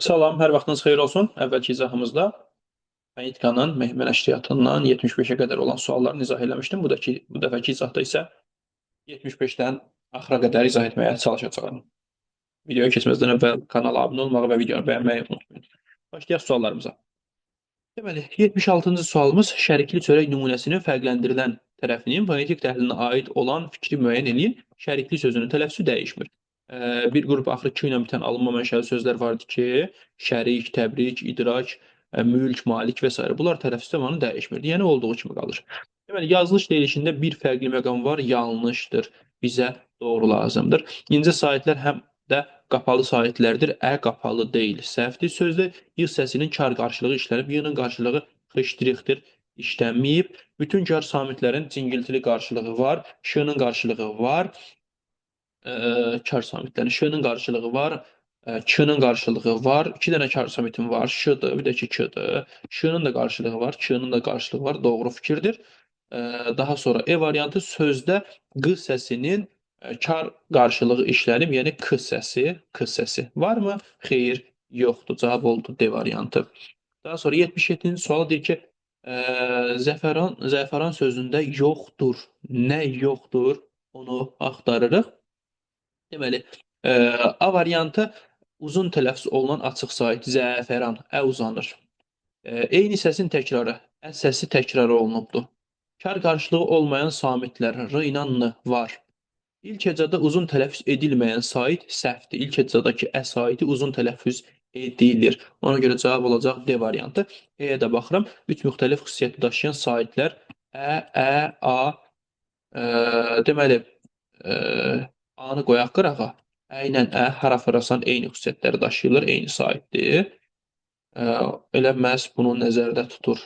Salam, hər vaxtınız xeyir olsun. Əvvəlki izahımızda Anitkanın Mehmə nəşriyyatından 75-ə qədər olan suallarını izah eləmişdim. Bu dəfəki izahda isə 75-dən axıra qədər izah etməyə çalışacağam. Videoya keçməzdən əvvəl kanala abunə olmağı və videonu bəyənməyi unutmayın. Başlayaq suallarımıza. Deməli, 76-cı sualımız şərikli çörək nümunəsinin fərqləndirilən tərəfinin fonetik təhlilinə aid olan fikri müəyyən eləyin. Şərikli sözünün tələffüzü dəyişmir. Bir qrup axırı Q ilə bitən alınma mənşəli sözlər vardı ki, şərik, təbrik, idrak, mülk, malik və s. Bunlar tələffüz zamanı dəyişmir. Yəni olduğu kimi qalır. Deməli, yazılış deyilişində bir fərqli məqam var, yanlışdır. Bizə doğru lazımdır. İncə saitlər həm də qapalı saitlərdir. Qapalı deyil, səhvdir. Sözdə y səsinin kar qarşılığı işlənib, y-nin qarşılığı xışdırıqdır, işlənməyib. Bütün kar samitlərin cingiltili qarşılığı var, ş-nin qarşılığı var. Kar samitlərin ş-nin qarşılığı var, k-nin qarşılığı var. 2 dənə kar samitim var, ş-dır, bir də ki k-dır. Ş-nin də qarşılığı var, k-nin də qarşılığı var. Doğru fikirdir. Daha sonra E variantı sözdə q səsinin kar qarşılığı işlənib, yəni k səsi. Varmı? Xeyr, yoxdur. Cavab oldu D variantı. Daha sonra 77-ci sual deyir ki, zəfəran sözündə yoxdur. Nə yoxdur? Onu axtarırıq. Deməli, A variantı uzun tələffüz olunan açıq sait, zəfəran, uzanır. Eyni səsin təkrarı, səsi təkrar olunubdur. Kar qarşılığı olmayan samitlər r ilə n var. İlk hecada uzun tələffüz edilməyən sait səhvdir. İlk hecadakı saiti uzun tələffüz edilir. Ona görə cavab olacaq D variantı. E-yə də baxıram. 3 müxtəlif xüsusiyyəti daşıyan saitlər A. Deməli, A-nı qoyaq qırağa. Ə ilə hərf arasından eyni xüsusiyyətləri daşıyırlar, eyni saitdir. Elə məhz bunu nəzərdə tutur.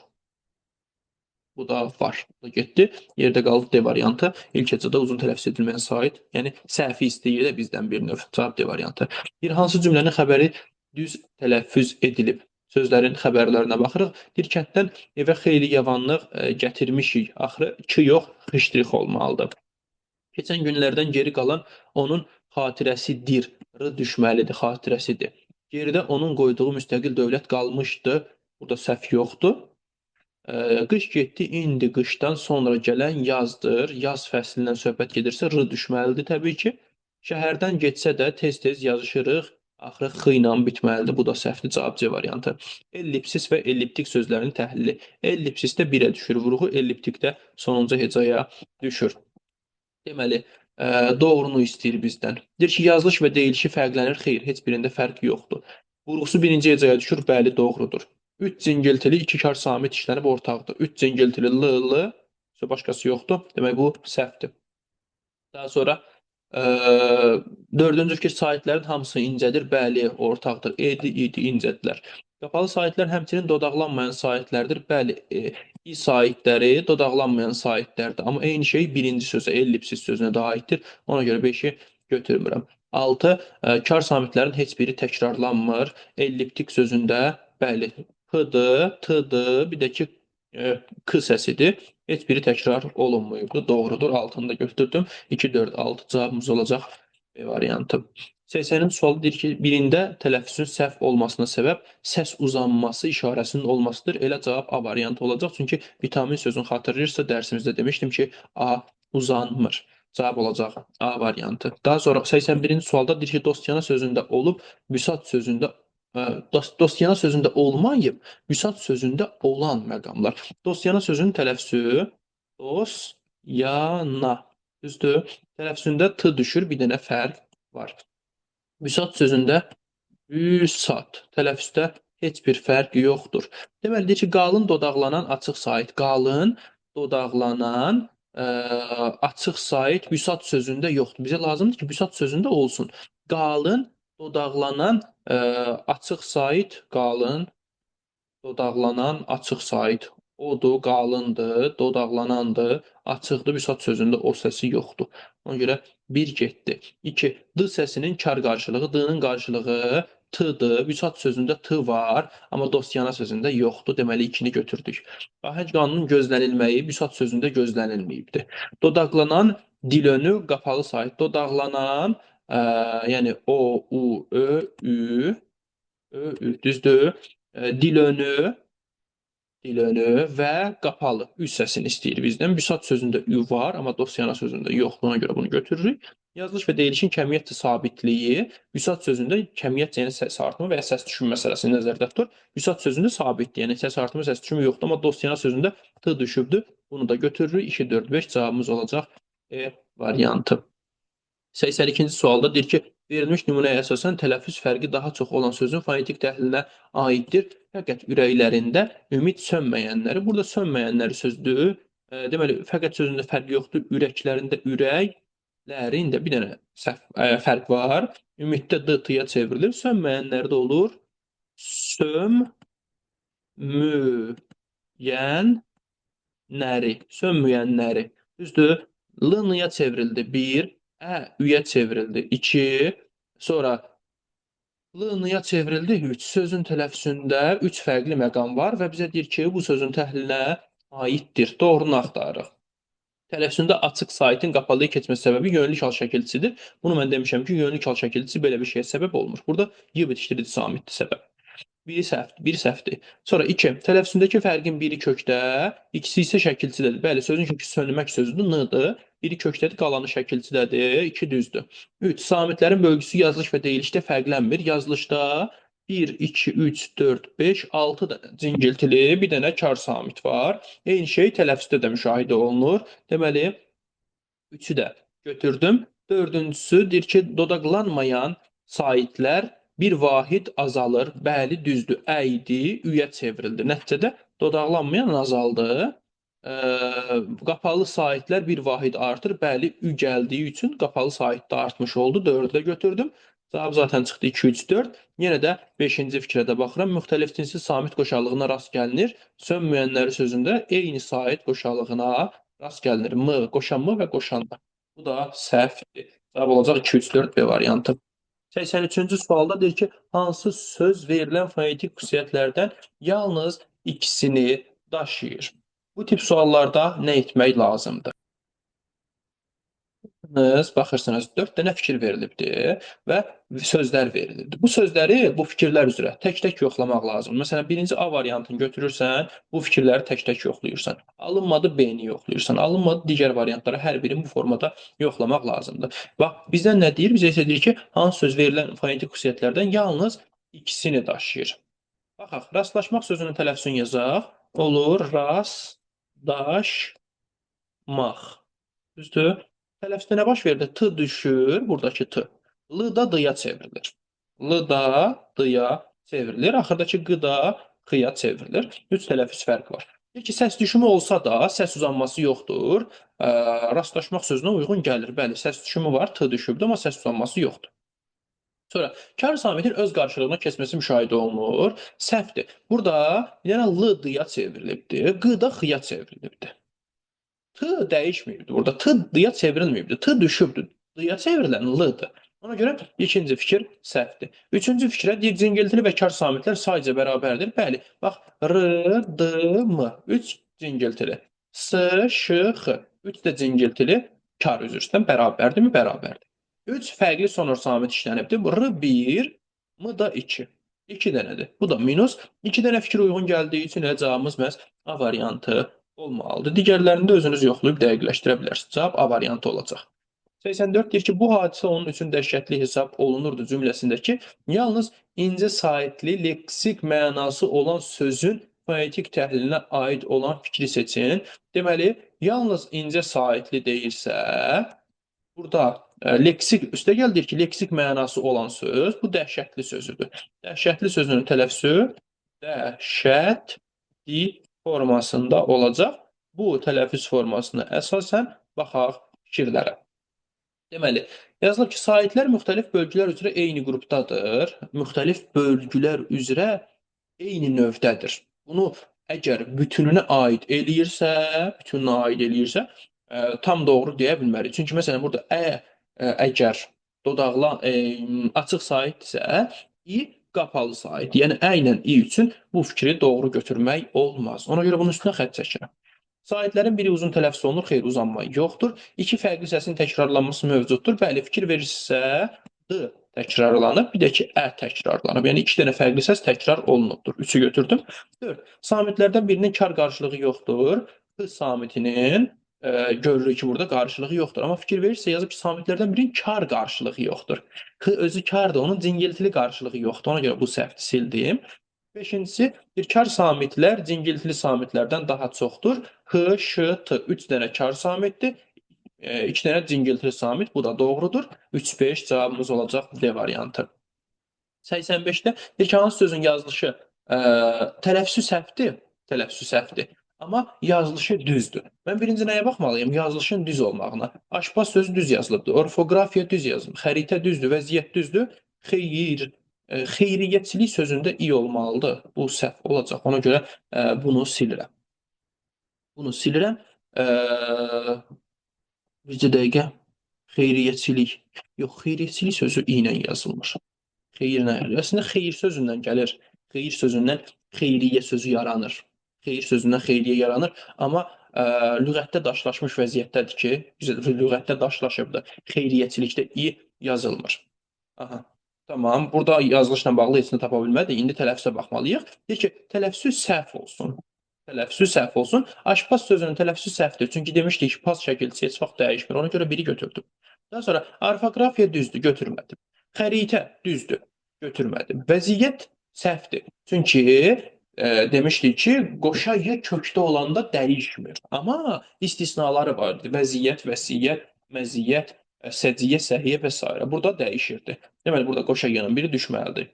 Bu da var. Bu da getdi. Yerdə qaldı D variantı. İlk hecədə uzun tələffüz edilməyən sait. Yəni səhvi istəyir də bizdən bir növ. Cavab D variantı. Bir hansı cümlənin xəbəri düz tələffüz edilib? Sözlərin xəbərlərinə baxırıq. Bir kənddən evə xeyli yavanlıq gətirmişik. Axırı ki yox, xışdırıq olmalıdır. Keçən günlərdən geri qalan onun xatirəsidir. R düşməlidir, xatirəsidir. Geridə onun qoyduğu müstəqil dövlət qalmışdı. Burada səhv yoxdur. Qış getdi, indi qışdan sonra gələn yazdır. Yaz fəslindən söhbət gedirsə, r düşməlidir təbii ki. Şəhərdən getsə də tez-tez yazışırıq. Axırı x ilə bitməlidir. Bu da səhvdir. Cavab C variantı. Ellipsis və elliptik sözlərin təhlili. Ellipsisdə 1-ə düşür vurğu, elliptikdə sonuncu hecaya düşür. Deməli, doğrunu istəyir bizdən. Deyir ki, yazılış və deyilişi fərqlənir. Xeyr, heç birində fərq yoxdur. Vurğusu birinci hecaya düşür. Bəli, doğrudur. 3 cingiltili 2 kar samit işlənib ortaqdır. 3 cingiltili l, başqası yoxdur. Demək, bu səhvdir. Daha sonra dördüncü fikir saitlərin hamısı incədir. Bəli, ortaqdır. İdi, incədirlər. Qapalı saitlər həmçinin dodaqlanmayan saitlərdir. Bəli, i saitləri dodaqlanmayan saitlərdir. Amma eyni şey birinci sözə, ellipsis sözünə də aiddir. Ona görə 5-i götürmürəm. 6. Kar samitlərin heç biri təkrarlanmır. Elliptik sözündə bəli, p-dır, t-dır, bir də ki k səsidir. Heç biri təkrar olunmayıbdır. Doğrudur. Altını da götürdüm. 2, 4, 6 cavabımız olacaq B variantı. 80-ci sualı deyir ki, birində tələffüzün səhv olmasına səbəb səs uzanması işarəsinin olmasıdır. Elə cavab A variantı olacaq. Çünki vitamin sözünü xatırlayırsa dərsimizdə demişdim ki, A uzanmır. Cavab olacaq A variantı. Daha sonra 81-ci sualda deyir ki, dostyana sözündə olub, büsat sözündə dostyana sözündə olmayıb, büsat sözündə olan məqamlar. Dostyana sözünün tələffüzü dosyana. Düzdür? Tələffüzündə t düşür, bir dənə fərq var. Büsat sözündə büsat. Tələffüzdə heç bir fərq yoxdur. Deməli, deyir ki, qalın dodaqlanan açıq sait. Qalın dodaqlanan açıq sait büsat sözündə yoxdur. Bizə lazımdır ki, büsat sözündə olsun. Qalın dodaqlanan açıq sait, qalın dodaqlanan açıq sait. Odur, qalındır, dodaqlanandır, açıqdır, büsat sözündə o səsi yoxdur. Ona görə 1 getdi. 2. D səsinin kar qarşılığı, D-nin qarşılığı t-dır. Büsat sözündə t var, amma dostyana sözündə yoxdur. Deməli 2-ni götürdük. Ahəng qanunun gözlənilməyi büsat sözündə gözlənilməyibdir. Dodaqlanan dil önü qapalı sait. Dodaqlanan yəni o, u, ö, ü Düzdür. Dil önü, dil önü və qapalı ü səsini istəyir bizdən. Büsat sözündə ü var, amma dosyanə sözündə yoxdur. Ona görə bunu götürürük. Yazılış və deyilişin kəmiyyət sabitliyi büsat sözündə kəmiyyət yəni səs artımı və ya səs düşümü məsələsini nəzərdə tutur. Büsat sözündə sabitdir, yəni səs artımı, səs düşümü yoxdur, amma dosyanə sözündə t düşübdür. Bunu da götürürük. 2, 4, 5 cavabımız olacaq E variantı. 82-ci sualda deyir ki, verilmiş nümunəyə əsasən tələffüz fərqi daha çox olan sözün fonetik təhlilinə aiddir. Fəqət ürəklərində ümid sönməyənləri. Burada sönməyənləri sözdür. Deməli, fəqət sözündə fərq yoxdur. Ürəklərində ürəklərin də bir dənə fərq var. Ümiddə d t-ya çevrilir. Sönməyənlərdə olur sönməyənləri. Düzdür? L-ya çevrildi 1, üyə çevrildi 2, sonra l-ya çevrildi 3. Sözün tələffüzündə 3 fərqli məqam var və bizə deyir ki, bu sözün təhlilinə aiddir. Doğrunu axtarırıq. Tələffüzündə açıq saitin qapalıya keçməsi səbəbi yönlük hal şəkilçisidir. Bunu mən demişəm ki, yönlük hal şəkilçisi belə bir şeyə səbəb olmur. Burada y bitişdirici samitdir səbəb. Biri səhvdir. Sonra 2. Tələffüzündəki fərqin biri kökdə, ikisi isə şəkilçidədir. Bəli, sözün kökü sönmək sözüdür, n-dır. Biri kökdədir, qalanı şəkilçidədir. 2 düzdür. 3. Samitlərin bölgüsü yazılış və deyilişdə fərqlənmir. Yazılışda 1, 2, 3, 4, 5, 6 da cingiltili, bir dənə kar samit var. Eyni şey tələffüzdə də müşahidə olunur. Deməli, 3-ü də götürdüm. Dördüncüsü deyir ki, dodaqlanmayan saitlər bir vahid azalır. Bəli, düzdür. Əydi, üyə çevrildi. Nəticədə dodaqlanmayan azaldı. Qapalı saitlər bir vahid artır. Bəli, ü gəldiyi üçün qapalı sait də artmış oldu. 4-ü də götürdüm. Cavab zaten çıxdı 2, 3, 4. Yenə də 5-ci fikrə də baxıram. Müxtəlif cinsi samit qoşallığına rast gəlinir. Sönməyənləri sözündə eyni sait qoşallığına rast gəlinir. M, qoşan M və qoşan da. Bu da səhvdir. Cavab olacaq 2, 3, 4 B variantı. 83-cü sualda deyir ki, hansı söz verilən fonetik xüsusiyyətlərdən yalnız ikisini daşıyır? Bu tip suallarda nə etmək lazımdır? Baxırsınız, 4 dənə fikir verilibdir və sözlər verilibdir. Bu sözləri bu fikirlər üzrə tək-tək yoxlamaq lazımdır. Məsələn, birinci A variantını götürürsən, bu fikirləri tək-tək yoxlayırsan. Alınmadı B-ni yoxlayırsan. Alınmadı digər variantları hər birini bu formada yoxlamaq lazımdır. Bax, bizdən nə deyir? Bizə isə deyir ki, hansı söz verilən fonetik xüsusiyyətlərdən yalnız ikisini daşıyır. Baxaq, rastlaşmaq sözünün tələffüzünü yazaq. Olur, rastlaşmaq. Düzdür? Tələffüzdə nə baş verdi? T düşür, buradakı T. L da D-ya çevrilir. L da D-ya çevrilir. Axırdakı Q da X-ya çevrilir. 3 tələffüz fərqi var. Deyir ki, səs düşümü olsa da, səs uzanması yoxdur. Rastlaşmaq sözünə uyğun gəlir. Bəli, səs düşümü var, T düşübdür, amma səs uzanması yoxdur. Sonra, kar samitin öz qarşılığına keçməsi müşahidə olunur. Səhvdir. Burada yəni L D-ya çevrilibdir, Q da X-ya çevrilibdir. T dəyişməyibdir. Burada T D-ya çevrilməyibdir. T düşübdür. D-ya çevrilən L-dır. Ona görə ikinci fikir səhvdir. Üçüncü fikrə deyir, cingiltili və kar samitlər sayca bərabərdir. Bəli, bax, R, D, M. 3 cingiltili. S, Ş, X. 3 də cingiltili kar üzr üstdən bərabərdirmi? Bərabərdir. 3 fərqli sonor samit işlənibdir. R 1, M da 2. 2 dənədir. Bu da minus. 2 dənə fikir uyğun gəldiyi üçün cavabımız məhz A variantı olmalıdır. Digərlərində özünüz yoxlayıb dəqiqləşdirə bilərsiniz. Cavab A variantı olacaq. 84 deyir ki, bu hadisə onun üçün dəhşətli hesab olunurdu cümləsindəki yalnız incə saitli leksik mənası olan sözün fonetik təhlilinə aid olan fikri seçin. Deməli, yalnız incə saitli deyirsə, burada leksik, üstə gəldir ki, leksik mənası olan söz, bu dəhşətli sözüdür. Dəhşətli sözünün tələffüzü dəhşətli formasında olacaq. Bu tələffüz formasına əsasən baxaq fikirlərə. Deməli, yazılır ki, saitlər müxtəlif bölgülər üzrə eyni qrupdadır. Müxtəlif bölgülər üzrə eyni növdədir. Bunu əgər bütününə aid eləyirsə, tam doğru deyə bilmərik. Çünki məsələn, burada əgər dodaqlan açıq saitdirsə, i qapalı sait. Yəni, ə ilə i üçün bu fikri doğru götürmək olmaz. Ona görə bunun üstünə xətt çəkirəm. Saitlərin biri uzun tələffüz olunur, xeyr, uzanma yoxdur. İki fərqli səsin təkrarlanması mövcuddur. Bəli, fikir verirsə, D təkrarlanıb, bir də ki, ə təkrarlanıb. Yəni 2 dənə fərqli səs təkrar olunubdur. 3-ü götürdüm. 4. Samitlərdən birinin kar qarşılığı yoxdur. X samitinin görürük ki, burada qarşılığı yoxdur. Amma fikir verirsə yazıb ki, samitlərdən birinin kar qarşılığı yoxdur. X özü kardır, onun cingiltili qarşılığı yoxdur. Ona görə bu səhvdir, sildim. 5-incisi, bir kar samitlər cingiltili samitlərdən daha çoxdur. X, Ş, T 3 dənə kar samitdir. 2 dənə cingiltili samit, bu da doğrudur. 3-5 cavabımız olacaq D variantı. 85-də deyir ki, hansı sözün yazılışı tələffüzü səhvdir, amma yazılışı düzdür. Mən birinci nəyə baxmalıyım? Yazılışın düz olmağına. Aşpaz sözü düz yazılıbdır, orfoqrafiya düz yazılıb, xəritə düzdür, vəziyyət düzdür, xeyriyyətçilik sözündə i olmalıdır. Bu səhv olacaq, ona görə bunu silirəm. Bircə dəqiqə. Xeyriyyətçilik. Yox, xeyriyyətçilik sözü i ilə yazılmış. Xeyir nə? Əslində xeyir sözündən gəlir. Xeyir sözündən xeyriyyə sözü yaranır. Xeyir sözündən xeyriyyə yaranır. Amma lüğətdə daşlaşmış vəziyyətdədir ki, lüğətdə daşlaşıbdır. Xeyriyyətçilikdə i yazılmır. Aha. Tamam. Burada yazılışla bağlı heç nə tapa bilmədik. İndi tələffüzə baxmalıyıq. Deyir ki, tələffüzü səhv olsun. Tələffüzü səhv olsun. Aşpaz sözünün tələffüzü səhvdir. Çünki demişdik ki, pas şəkilçisi heç vaxt dəyişmir. Ona görə biri götürdüm. Daha sonra orfoqrafiya düzdür, götürmədim. Xəritə düzdür, götürmədim. Vəziyyət səhvdir. Çünki demişdik ki, qoşa y kökdə olanda dəyişmir. Amma istisnaları vardır. Vəziyyət, vəsiyyət, məziyyət, səciyyə, səhiyyə və s. Burada dəyişirdi. Deməli, burada qoşa y-nın biri düşməlidir.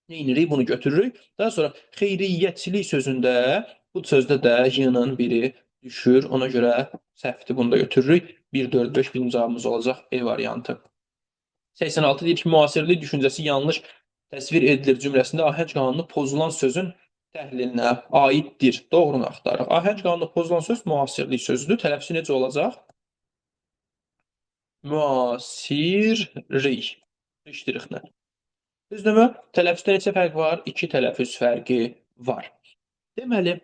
Neyinirik? Bunu götürürük. Daha sonra xeyriyyətçilik sözündə, bu sözdə də y-nın biri düşür. Ona görə səhvdir. Bunu da götürürük. 1, 4, 5 bizim cavabımız olacaq E variantı. 86 deyir ki, müasirlik düşüncəsi yanlış təsvir edilir cümləsində ahəng qanunu pozulan sözün təhlilinə aiddir. Doğrunu axtarıq. Ahəng qanunu pozulan söz müasirlik sözüdür. Tələffüzü necə olacaq? Müasirlik. İştirixlə. Düzdürmü? Tələffüzdə neçə fərq var? 2 tələffüz fərqi var. Deməli,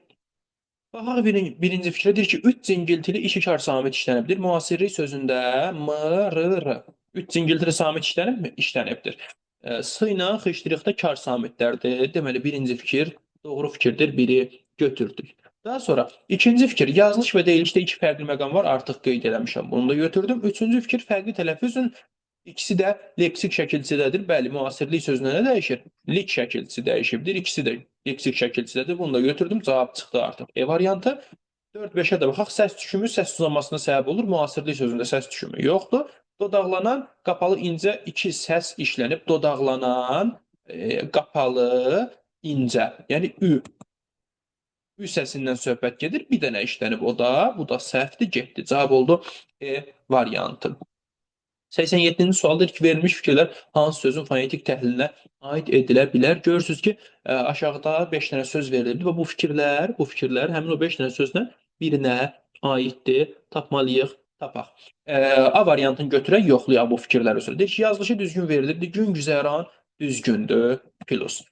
baxaq birinci fikrə deyir ki, 3 cingiltili 2 kar samit işlənibdir. Müasirlik sözündə m, r, r. 3 cingiltili samit işlənibmi? İşlənibdir. S ilə xışdırıqda kar samitlərdir. Deməli, birinci fikir doğru fikirdir. Biri götürdük. Daha sonra ikinci fikir, yazılış və deyilişdə 2 fərqli məqam var. Artıq qeyd eləmişəm. Bunu da götürdüm. Üçüncü fikir, fərqli tələffüzün İkisi də leksik şəkilçidədir. Bəli, müasirlik sözünə nə dəyişir? Lik şəkilçisi dəyişibdir. İkisi də leksik şəkilçidədir. Bunu da götürdüm. Cavab çıxdı artıq. E variantı. 4-5-ə də baxaq. Səs düşümü səs uzanmasına səbəb olur. Müasirlik sözündə səs düşümü yoxdur. Dodaqlanan, qapalı, incə 2 səs işlənib. Dodaqlanan, qapalı, incə. Yəni ü. Ü səsindən söhbət gedir. Bir dənə işlənib o da. Bu da səhvdir, getdi. Cavab oldu E variantı. 87-ci sualdır ki, verilmiş fikirlər hansı sözün fonetik təhlilinə aid edilə bilər? Görürsünüz ki, aşağıda 5 dənə söz verilibdir və bu fikirlər həmin o 5 dənə sözdən birinə aiddir. Tapmalıyıq, tapaq. A variantını götürək, yoxlayaq bu fikirlər üzrə. Deyir ki, yazılışı düzgün verilibdir. Gün güzəran düzgündür, plus.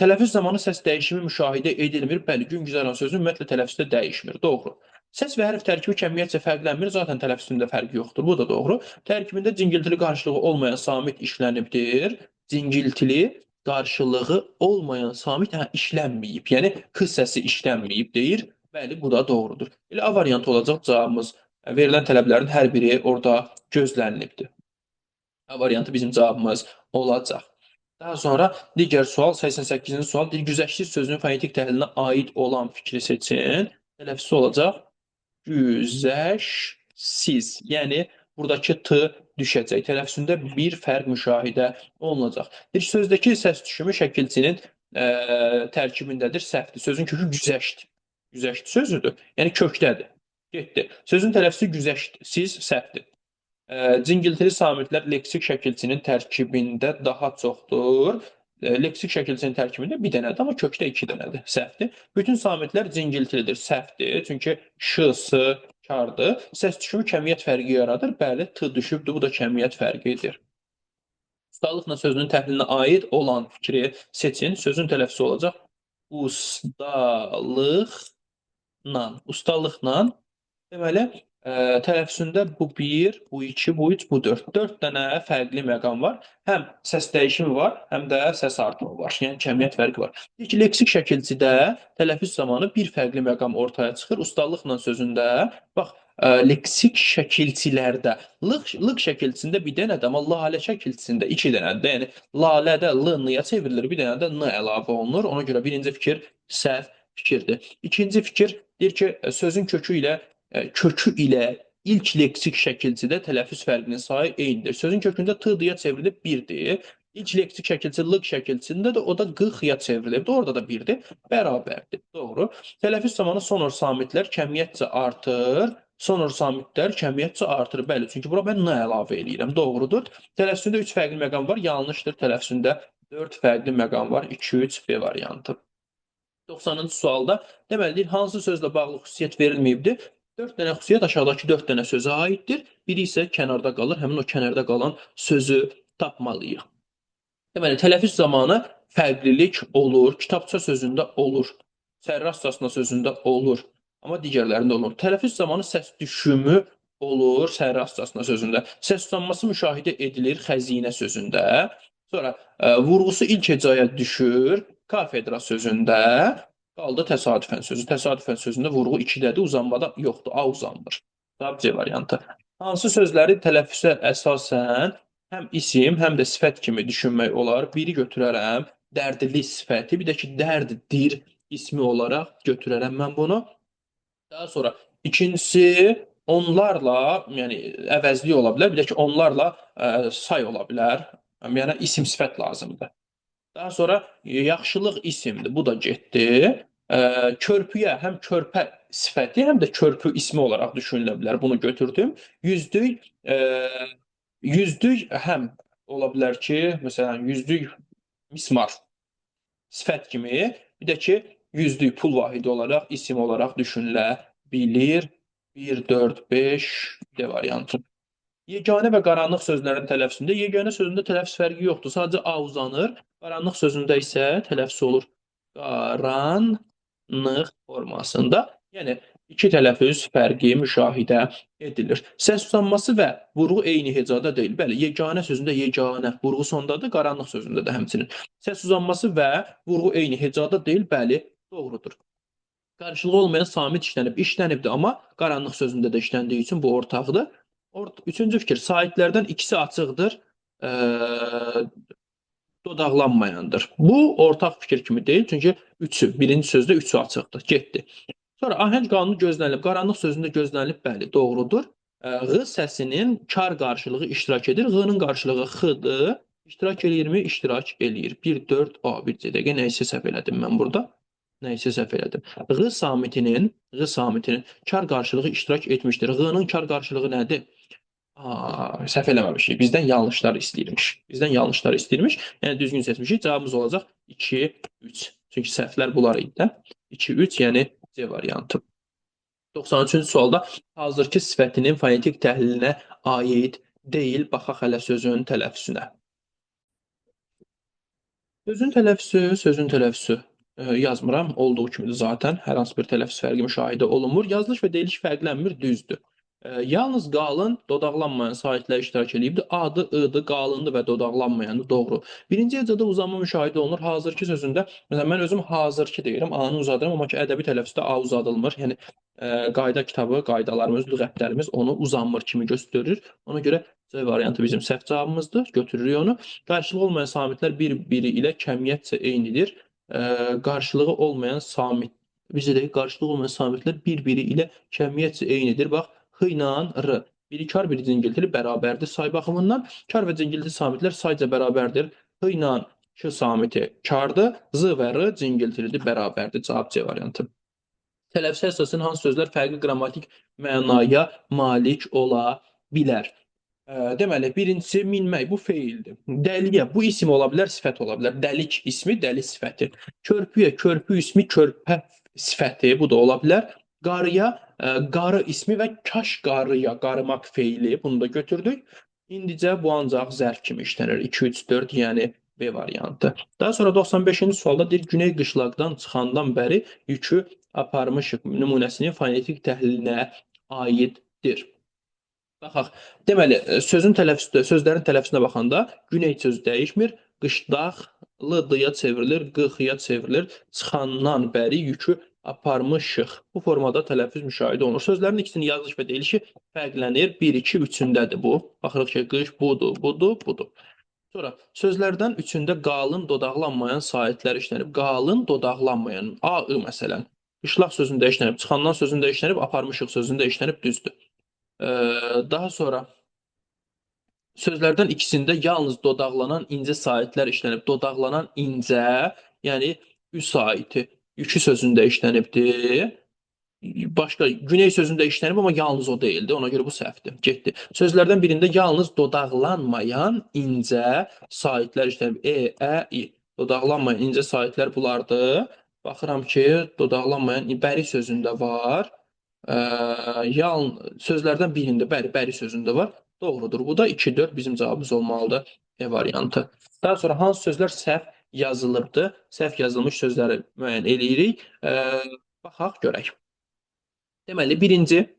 Tələffüz zamanı səs dəyişimi müşahidə edilmir. Bəli, gün güzəran sözü ümumiyyətlə tələffüzdə dəyişmir. Doğru. Səs və hərf tərkibi kəmiyyətcə fərqlənmir. Zaten tələffüzündə fərq yoxdur. Bu da doğru. Tərkibində cingiltili qarşılığı olmayan samit işlənibdir. Cingiltili qarşılığı olmayan samit işlənməyib. Yəni, X səsi işlənməyib deyir. Bəli, bu da doğrudur. Elə A variantı olacaq cavabımız. Verilən tələblərin hər biri orada gözlənilibdir. A variantı bizim cavabımız olacaq. Daha sonra digər sual, 88-ci sual. Güzəştli sözünün fonetik təhlilinə aid olan fikri seçin. Tələffüzü olacaq. Güzəşsiz. Yəni, buradakı T düşəcək. Tələffüzündə bir fərq müşahidə olunacaq. Bir sözdəki səs düşümü şəkilçinin tərkibindədir, səhvdir. Sözün kökü güzəştdir. Güzəşt sözüdür. Yəni, kökdədir. Getdi. Sözün tələffüzü güzəştdir. Siz səhvdir. Cingiltili samitlər leksik şəkilçinin tərkibində daha çoxdur. Leksik şəkilçinin tərkibində bir dənədir, amma kökdə 2 dənədir. Səhvdir. Bütün samitlər cingiltilidir. Səhvdir. Çünki ş, s, kardır. Səs düşümü kəmiyyət fərqi yaradır. Bəli, t düşübdür. Bu da kəmiyyət fərqidir. Ustalıqla sözünün təhlilinə aid olan fikri seçin. Sözün tələffüzü olacaq. Ustalıqla. Ustalıqla. Deməli, Tələffüzündə bu 1, bu 2, bu 3, bu 4. 4 dənə fərqli məqam var. Həm səs dəyişimi var, həm də səs artımı var. Yəni kəmiyyət fərqi var. İlk leksik şəkilçidə tələffüz zamanı bir fərqli məqam ortaya çıxır. Ustalıqla sözündə bax, leksik şəkilçilərdə lıq şəkilçisində bir dənədir, amma lalə şəkilçisində 2 dənədir. Yəni lalədə l n-ya çevrilir, bir dənə də n əlavə olunur. Ona görə birinci fikir səhv fikirdir. İkinci fikir deyir ki, sözün kökü ilə ilk leksik şəkilçidə tələffüz fərqinin sayı eynidir. Sözün kökündə t-ya çevrilib 1-dir. İlk leksik şəkilçi lıq şəkilçisində də o da qıx-ya çevrilibdir. Orada da 1-dir. Bərabərdir. Doğru. Tələffüz zamanı sonor samitlər kəmiyyətcə artır. Sonor samitlər kəmiyyətcə artır. Bəli, çünki bura mən n əlavə eləyirəm. Doğrudur. Tələffüzündə 3 fərqli məqam var. Yanlışdır. Tələffüzündə 4 fərqli məqam var. 2-3 B variantı. 90-cı sualda deməli, hansı sözlə bağlı xüsusiyyət verilməyibdir? 4 dənə xüsusiyyət aşağıdakı 4 dənə sözə aiddir. Biri isə kənarda qalır. Həmin o kənarda qalan sözü tapmalıyıq. Deməli, tələffüz zamanı fərqlilik olur. Kitabça sözündə olur. Sərrastasına sözündə olur. Amma digərlərində olmur. Tələffüz zamanı səs düşümü olur sərrastasına sözündə. Səs usanması müşahidə edilir xəzinə sözündə. Sonra vurğusu ilk hecaya düşür kafedra sözündə. Qaldı təsadüfən sözü. Təsadüfən sözündə vurğu 2-dədir, uzanmada yoxdur. A uzanmır. Cavab C variantı. Hansı sözləri tələffüzə əsasən həm isim, həm də sifət kimi düşünmək olar? Biri götürərəm, dərdli sifəti, bir də ki, dərddir ismi olaraq götürərəm mən bunu. Daha sonra ikincisi onlarla, yəni əvəzli ola bilər, bir də ki, onlarla say ola bilər. Yəni isim sifət lazımdır. Daha sonra yaxşılıq isimdir. Bu da getdi. Körpüyə həm körpə sifəti, həm də körpü ismi olaraq düşünülə bilər. Bunu götürdüm. Yüzlük, yüzlük həm ola bilər ki, məsələn, yüzlük mismar sifət kimi, bir də ki, yüzlük pul vahidi olaraq, isim olaraq düşünülə bilir. 1, 4, 5 D variantı. Yeganə və qaranlıq sözlərin tələffüzündə yeganə sözündə tələffüz fərqi yoxdur. Sadəcə A uzanır. Qaranlıq sözündə isə tələffüz olur qaranlıq formasında. Yəni, iki tələffüz fərqi müşahidə edilir. Səs usanması və vurğu eyni hecada deyil. Bəli, yeganə sözündə yeganə vurğu sondadır, qaranlıq sözündə də həmçinin. Səs usanması və vurğu eyni hecada deyil. Bəli, doğrudur. Qarşılığı olmayan samit işlənib. İşlənibdir, amma qaranlıq sözündə də işləndiyi üçün bu ortaqdır. Üçüncü fikir, saitlərdən ikisi açıqdır, dodaqlanmayandır. Bu, ortaq fikir kimi deyil, çünki birinci sözdə üçü açıqdır, getdi. Sonra ahəng qanunu gözlənilib, qaranlıq sözündə gözlənilib, bəli, doğrudur. Ğı səsinin kar qarşılığı iştirak edir, Ğ'nın qarşılığı X'dır. İştirak eləyirmi? İştirak eləyir. 1, 4, A, 1 dəqiqə, nəysə səhv elədim mən burada. Nəysə səhv elədim. Ğı samitinin kar qarşılığı iştirak etmişdir. Ğ'nın kar qarşılığı nədir? Səhv eləməmişik. Bizdən yanlışlar istəyirmiş. Yəni düzgün seçmişik. Cavabımız olacaq 2, 3. Çünki səhvlər bunlar idi də. 2, 3, yəni C variantı. 93-cü sualda hazırki sifətinin fonetik təhlilinə aid deyil. Baxaq hələ sözün tələffüzünə. Sözün tələffüzü yazmıram. Olduğu kimidir zaten. Hər hansı bir tələffüz fərqi müşahidə olunmur. Yazılış və deyiliş fərqlənmir, düzdür. Yalnız qalın, dodaqlanmayan saitlər iştirak edibdir. A-dır, I-dır, qalındır və dodaqlanmayandır, doğru. Birinci hecədə uzanma müşahidə olunur. Hazırki sözündə, məsələn, mən özüm hazırki deyirəm, A-nı uzadıram, amma ki, ədəbi tələffüzdə A uzadılmır. Yəni, qayda kitabı, qaydalarımız, lüğətlərimiz onu uzanmır kimi göstərir. Ona görə C variantı bizim səhv cavabımızdır. Götürürük onu. Qarşılığı olmayan samitlər bir-biri ilə kəmiyyətcə eynidir. Qarşılığı olmayan samit, bizə deyək, qarşılığı olmayan samitlər bir-biri ilə kəmiyyətcə eynidir. Bax, X ilə R. Biri kar, biri cingiltili bərabərdir. Say baxımından kar və cingiltili samitlər sayca bərabərdir. X ilə K samiti kardır. Z və R cingiltilidir, bərabərdir. Cavab C variantı. Tələffüzə əsasən hansı sözlər fərqli qrammatik mənaya malik ola bilər? Deməli, birincisi minmək, bu feildir. Dəliyə, bu isim ola bilər, sifət ola bilər. Dəlik ismi, dəli sifəti. Körpüyə, körpü ismi, körpə sifəti, bu da ola bilər. Qarıya, qarı ismi və kaş qarıya, qarımaq feili, bunu da götürdük. İndicə bu ancaq zərf kimi işlənir. 2, 3, 4, yəni B variantı. Daha sonra 95-ci sualda deyir, güney qışlaqdan çıxandan bəri yükü aparmışıq nümunəsinin fonetik təhlilinə aid Güneydir. Baxaq. Deməli, sözlərin tələffüzünə baxanda güney sözü dəyişmir. Qışlaqlıya çevrilir, qıxıya çevrilir. Çıxandan bəri yükü aparmışıq. Bu formada tələffüz müşahidə olunur. Sözlərin ikisinin yazılış və deyilişi fərqlənir. 1, 2, 3-ündədir bu. Baxırıq ki, qış budur, budur, budur. Sonra sözlərdən üçündə qalın dodaqlanmayan saitlər işlənib. Qalın dodaqlanmayan. A-ı məsələn. Qışlaq sözündə işlənib, çıxandan sözündə işlənib, aparmışıq sözündə işlənib, düzdür. Daha sonra sözlərdən ikisində yalnız dodaqlanan incə saitlər işlənib. Dodaqlanan incə, yəni ü saiti yükü sözündə işlənibdir. Başqa güney sözündə işlənib, amma yalnız o deyildi. Ona görə bu səhvdir. Getdi. Sözlərdən birində yalnız dodaqlanmayan incə saitlər işlənib. E, ə, i. Dodaqlanmayan incə saitlər bunlardır. Baxıram ki, dodaqlanmayan bəri sözündə var. Sözlərdən birində bəri sözündə var. Doğrudur. Bu da 2-4 bizim cavabımız olmalıdır. E variantı. Daha sonra hansı sözlər səhv yazılıbdır? Səhv yazılmış sözləri müəyyən eləyirik. Baxaq, görək. Deməli, birinci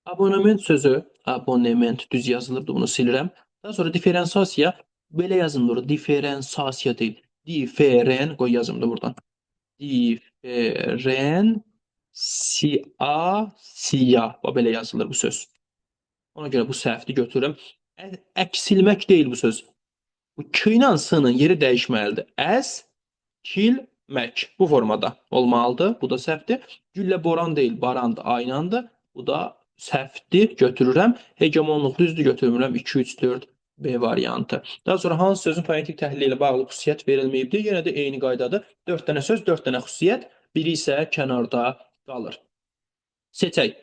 abonement sözü, abonement düz yazılıbdır, bunu silirəm. Daha sonra diferensasiya belə yazılır. Diferensasiya deyil. Diferen, qoy yazım da buradan. Diferensiyasiya. Belə yazılır bu söz. Ona görə bu səhvdir, götürürəm. Əksilmək deyil bu söz. Bu k ilə s-nın yeri dəyişməlidir. Əskilmək. Bu formada olmalıdır. Bu da səhvdir. Güllə boran deyil, barandır, aynandır. Bu da səhvdir, götürürəm. Hegemonluq düzdür, götürmürəm. 2, 3, 4 B variantı. Daha sonra hansı sözün fonetik təhlili ilə bağlı xüsusiyyət verilməyibdir? Yenə də eyni qaydadır. 4 dənə söz, 4 dənə xüsusiyyət. Biri isə kənarda qalır. Seçək.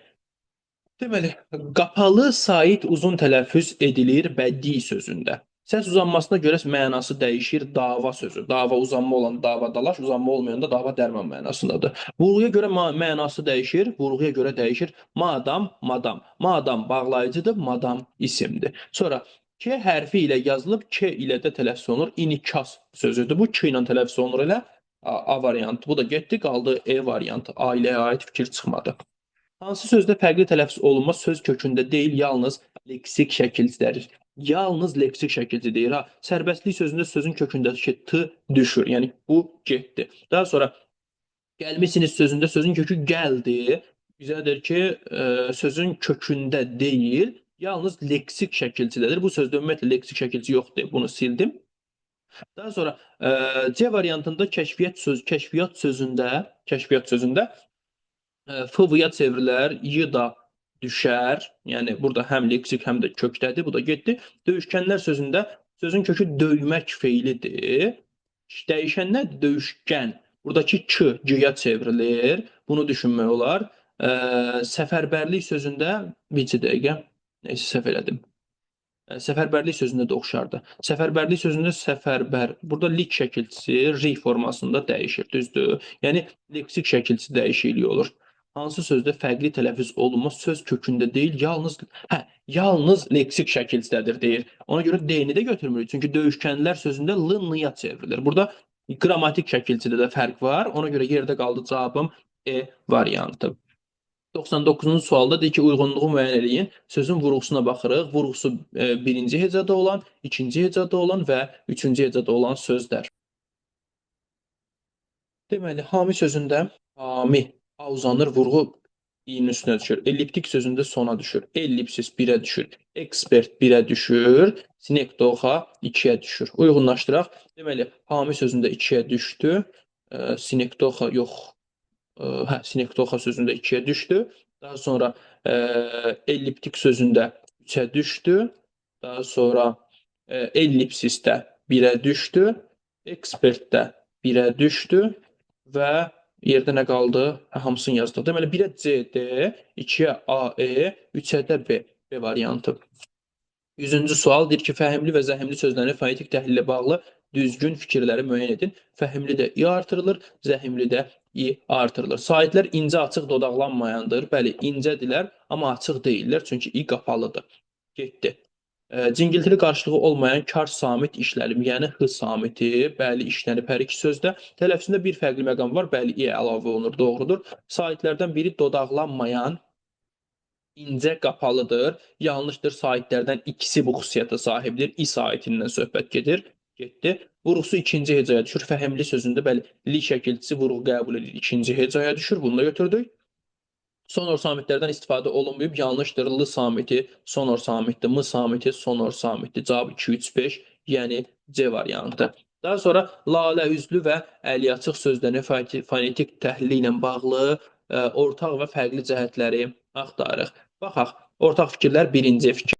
Deməli, qapalı sait uzun tələffüz edilir bədii sözündə. Səs uzanmasına görə mənası dəyişir. Dava sözü. Dava uzanma olan dava dalaş, uzanma olmayan da dava dərman mənasındadır. Vurğuya görə mənası dəyişir. Vurğuya görə dəyişir. Madam, madam. Madam bağlayıcıdır, madam isimdir. Sonra K hərfi ilə yazılıb, K ilə də tələffüz olunur. İnikas sözüdür. Bu K ilə tələffüz olunur elə. A variantı. Bu da getdi, qaldı E variantı. Ailəyə aid fikir çıxmadı. Hansı sözdə fərqli tələffüz olunma söz kökündə deyil, yalnız leksik şəkilcidir. Yalnız leksik şəkilci deyir. Sərbəstlik sözündə sözün kökündəki t düşür. Yəni bu getdi. Daha sonra gəlmisiniz sözündə sözün kökü gəldi. Bizədir ki, sözün kökündə deyil, yalnız leksik şəkilcidədir. Bu sözdə ümumiyyətlə leksik şəkilci yoxdur. Bunu sildim. Daha sonra C variantında kəşfiyyat sözündə f-ya çevrilər, y da düşər. Yəni burada həm leksik, həm də kökdədir. Bu da getdi. Döyüşkənlər sözündə sözün kökü döymək feilidir. Dəyişənlər döyüşkən. Buradakı k g-ya çevrilir. Bunu düşünmək olar. Səfərbərlik sözündə bir dəqiqə. Neysə, səhv elədim. Səfərbərlik sözündə də oxşardır. Səfərbərlik sözündə səfərbər. Burada lik şəkilçisi ri formasında dəyişir, düzdür? Yəni leksik şəkilçisi dəyişikliyi olur. Hansı sözdə fərqli tələffüz olunma söz kökündə deyil, yalnız leksik şəkilçidədir deyir. Ona görə D-ni də götürmürük. Çünki döyüşkənlər sözündə l-ya çevrilir. Burada qrammatik şəkilçidə də fərq var. Ona görə yerdə qaldı cavabım E variantı. 99-cu sualda deyir ki, uyğunluğu müəyyən eləyin. Sözün vurğusuna baxırıq. Vurğusu birinci hecada olan, ikinci hecada olan və üçüncü hecada olan sözlər. Deməli, hami sözündə hami A uzanır, vurğu i-nin üstünə düşür. Elliptik sözündə sona düşür. Ellipsis 1-ə düşür. Ekspert 1-ə düşür. Sinekdoxa 2-yə düşür. Uyğunlaşdıraq. Deməli, hami sözündə 2-yə düşdü. Sinekdoxa yox. Sinekdoxa sözündə 2-yə düşdü. Daha sonra elliptik sözündə 3-ə düşdü. Daha sonra ellipsisdə 1-ə düşdü. Ekspertdə 1-ə düşdü və yerdə nə qaldı? Hamısını yazdıq. Deməli, 1-ə CD, 2-yə AE, 3-ə də B variantı. 100-cü sual deyir ki, fəhimli və zəhimli sözlərin fonetik təhlili ilə bağlı düzgün fikirləri müəyyən edin. Fəhimli də i artırılır, zəhimli də i artırılır. Saitlər incə açıq dodaqlanmayandır. Bəli, incədirlər, amma açıq deyillər, çünki i qapalıdır. Getdi. Cingiltili qarşılığı olmayan kar samit işlənib, yəni h samiti, bəli, işlənib hər iki sözdə. Tələffüzündə bir fərqli məqam var, bəli, i əlavə olunur, doğrudur. Saitlərdən biri dodaqlanmayan incə qapalıdır, yanlışdır. Saitlərdən ikisi bu xüsusiyyətə sahibdir. İ saitindən söhbət gedir. Getdi. Vurğusu ikinci hecaya düşür. Fəhmli sözündə bəli, li şəkilçisi vurğu qəbul edir. İkinci hecaya düşür. Bunu da götürdük. Sonor samitlərdən istifadə olunmayıb. Yanlışdır. L samiti sonor samitdir. M samiti sonor samitdir. Cavab 2, 3, 5, yəni C variantı. Daha sonra lalə üzlü və əli açıq sözlərin fonetik təhlili ilə bağlı ortaq və fərqli cəhətləri axtarırıq. Baxaq, ortaq fikirlər birinci fikir.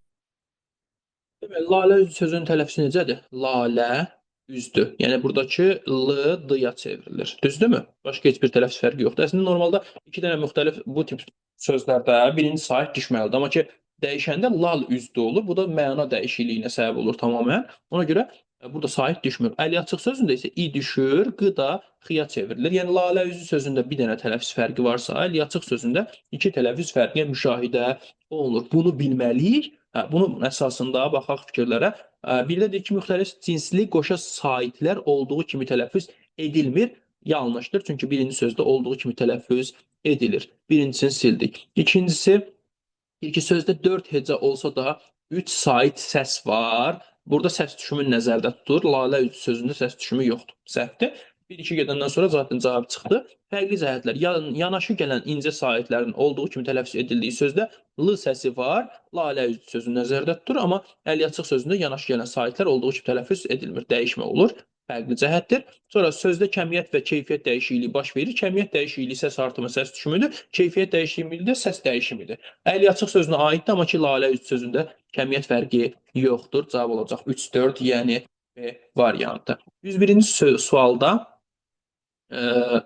Deməli, lalə üzlü sözünün tələffüzü necədir? Lalə üzdür. Yəni buradakı L D-ya çevrilir. Düzdürmü? Başqa heç bir tələffüz fərqi yoxdur. Əslində normalda iki dənə müxtəlif bu tip sözlərdə birinci sahib düşməlidir. Amma ki dəyişəndə lal üzdü olur. Bu da məna dəyişikliyinə səbəb olur tamamilə. Ona görə burada sahib düşmür. Əli açıq sözündə isə i düşür, q da x-ya çevrilir. Yəni lalə üzlü sözündə bir dənə tələffüz fərqi varsa, əli açıq sözündə iki tələffüz fərqi müşahidə olunur. Bunu bilməliyik. Bunun əsasında baxaq fikirlərə. Bir də deyir ki, müxtəlif cinsli qoşa saitlər olduğu kimi tələffüz edilmir. Yanlışdır. Çünki birinci sözdə olduğu kimi tələffüz edilir. Birincisini sildik. İkincisi, İlk sözdə 4 heca olsa da 3 sait səs var. Burada səs düşümü nəzərdə tutulur. Lalə üzlü sözündə səs düşümü yoxdur. Səhvdir. 1-2 gedəndən sonra zaten cavab çıxdı. Fərqli cəhətlər. Yanaşı gələn incə saitlərin olduğu kimi tələffüz edildiyi sözdə l səsi var. Lalə üzlü sözü nəzərdə tutulur. Amma əli açıq sözündə yanaşı gələn saitlər olduğu kimi tələffüz edilmir. Dəyişmə olur. Fərqli cəhətdir. Sonra sözdə kəmiyyət və keyfiyyət dəyişikliyi baş verir. Kəmiyyət dəyişikliyi səs artımı, səs düşümüdür. Keyfiyyət dəyişikliyi də səs dəyişimidir. Əli açıq sözünə aiddir, amma ki lalə üzlü sözündə kəmiyyət fərqi yoxdur. Cavab olacaq 3, 4, yəni B variantı. 101-ci sualda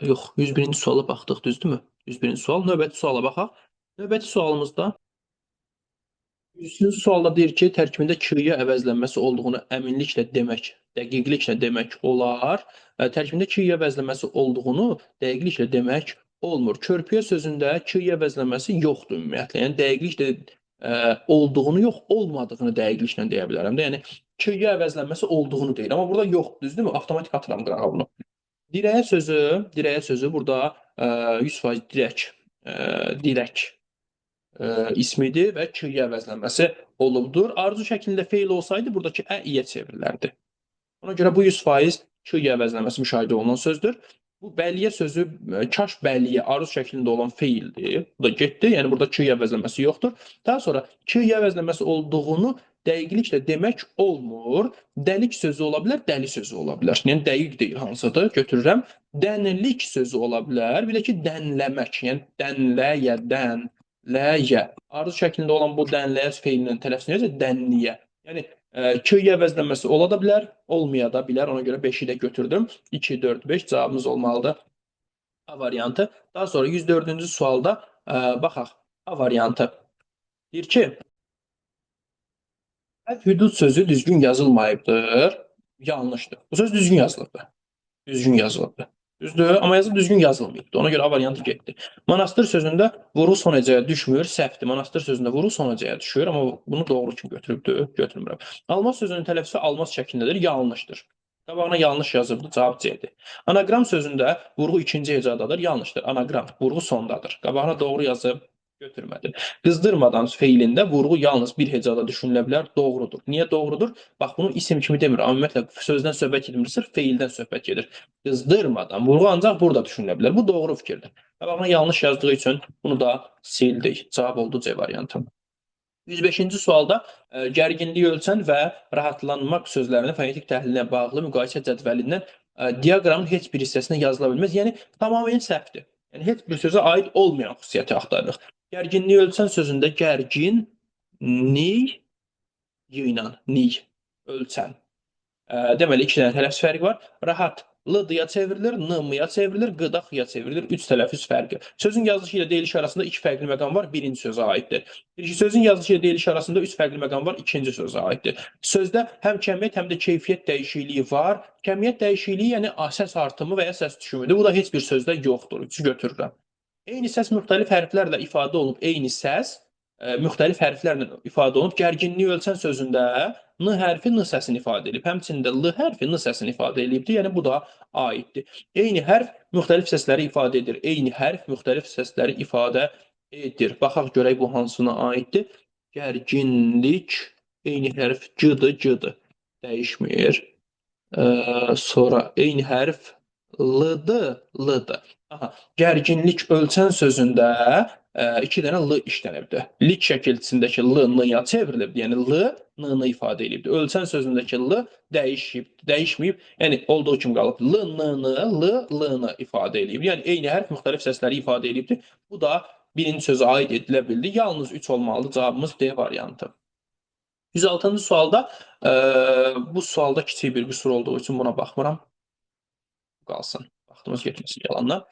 yox, 101-ci suala baxdıq, düzdürmü? 101-ci sual. Növbəti suala baxaq. Növbəti sualımızda 100-cü sualda deyir ki, tərkibində k-ya əvəzlənməsi olduğunu əminliklə demək, dəqiqliklə demək olar. Tərkibində k-ya əvəzlənməsi olduğunu dəqiqliklə demək olmur. Körpüyə sözündə k-ya əvəzlənməsi yoxdur ümumiyyətlə. Yəni dəqiqliklə olduğunu yox, olmadığını dəqiqliklə deyə bilərəm də. Yəni k-ya əvəzlənməsi olduğunu deyir. Amma burada yoxdur, düzdürmü? Avtomatik atıram qırağa bunu. Dirəyə sözü burada 100% dirək ismidir və k-ya əvəzlənməsi olubdur. Arzu şəklində feil olsaydı, buradakı ə-iyə çevrilərdi. Ona görə bu 100% k-ya əvəzlənməsi müşahidə olunan sözdür. Bu bəlliyə sözü kaş bəlliyə aruz şəklində olan feildir. Bu da getdi. Yəni burada k-ya əvəzlənməsi yoxdur. Daha sonra k-ya əvəzlənməsi olduğunu dəqiqliklə demək olmur. Dəlik sözü ola bilər, dəli sözü ola bilər. Yəni dəqiq deyil hansıdır? Götürürəm. Dənlik sözü ola bilər. Bir də ki dənləmək. Yəni dənləyə, dənləyə. Aruz şəklində olan bu dənləyə feilinin tələffüzü necə? Dənliyə. Yəni k-ya əvəzlənməsi ola da bilər, olmaya da bilər. Ona görə 5-i də götürdüm. 2, 4, 5 cavabımız olmalıdır. A variantı. Daha sonra 104-cü sualda baxaq. A variantı. Deyir ki, hüdud sözü düzgün yazılmayıbdır. Yanlışdır. Bu söz düzgün yazılıbdır. Düzgün yazılıbdır. Düzdür, amma yazıb düzgün yazılmayıbdır. Ona görə A variantı getdi. Manastır sözündə vurğu son hecəyə düşmür, səhvdir. Manastır sözündə vurğu son hecəyə düşür, amma bunu doğru kimi götürübdür, götürmürəm. Almaz sözünün tələffüzü almaz şəklindədir, yanlışdır. Qabağına yanlış yazıbdır, cavab C-dir. Anagram sözündə vurğu ikinci hecadadır, yanlışdır. Anagram vurğu sondadır. Qabağına doğru yazıb götürmədi. Qızdırmadan feilində vurğu yalnız bir hecada düşünülə bilər, doğrudur. Niyə doğrudur? Bax, bunu isim kimi demir. Amma ümumiyyətlə sözdən söhbət etmir, sırf feildən söhbət gedir. Qızdırmadan vurğu ancaq burada düşünülə bilər. Bu doğru fikirdir. Qabağına yanlış yazdığı üçün bunu da sildik. Cavab oldu C variantı. 105-ci sualda gərginliyi ölçən və rahatlanmaq sözlərinin fonetik təhlilinə bağlı müqayisə cədvəlindən diaqramın heç bir hissəsinə yazıla bilməz. Yəni tamamilə səhvdir. Yəni heç bir sözə aid olmayan xüsusiyyəti axtarırıq. Gərginliyi ölçən sözündə gərgin, niy, ilə, niy, ölçən. Deməli, 2 dənə tələffüz fərqi var. Rahat, l-dıya çevrilir, n-mıya çevrilir, qıda x-ya çevrilir. 3 tələffüz fərqi. Sözün yazılışı ilə deyiliş arasında 2 fərqli məqam var, birinci sözə aiddir. Sözün yazılışı ilə deyiliş arasında 3 fərqli məqam var, ikinci sözə aiddir. Sözdə həm kəmiyyət, həm də keyfiyyət dəyişikliyi var. Kəmiyyət dəyişikliyi, yəni səs artımı və ya səs düşümüdür. Bu da heç bir sözdə yoxdur. 3-ü götürürəm. Eyni səs müxtəlif hərflərlə ifadə olunub, eyni səs müxtəlif hərflərlə ifadə olunub. Gərginliyi ölçən sözündə n hərfi n səsini ifadə edib. Həmçində l hərfi n səsini ifadə edibdir. Yəni bu da aiddir. Eyni hərf müxtəlif səsləri ifadə edir. Eyni hərf müxtəlif səsləri ifadə edir. Baxaq görək bu hansına aiddir. Gərginlik eyni hərf c-dır, c-dır. Dəyişmir. Sonra eyni hərf l-dır, l-dır. Aha, gərginlik ölçən sözündə iki dənə l işlənibdir. Lik şəkilçisindəki l n-ya çevrilibdir. Yəni l n-nı ifadə edibdir. Ölçən sözündəki l dəyişməyib. Yəni olduğu kimi qalıb. L n-nı, l l-nı ifadə edib. Yəni eyni hərf müxtəlif səsləri ifadə edibdir. Bu da birinci sözə aid edilə bildi. Yalnız 3 olmalıdır. Cavabımız D variantı. 106-cı sualda bu sualda kiçik bir qüsur olduğu üçün buna baxmıram. Qalsın. Vaxtımız getməsin yalandan.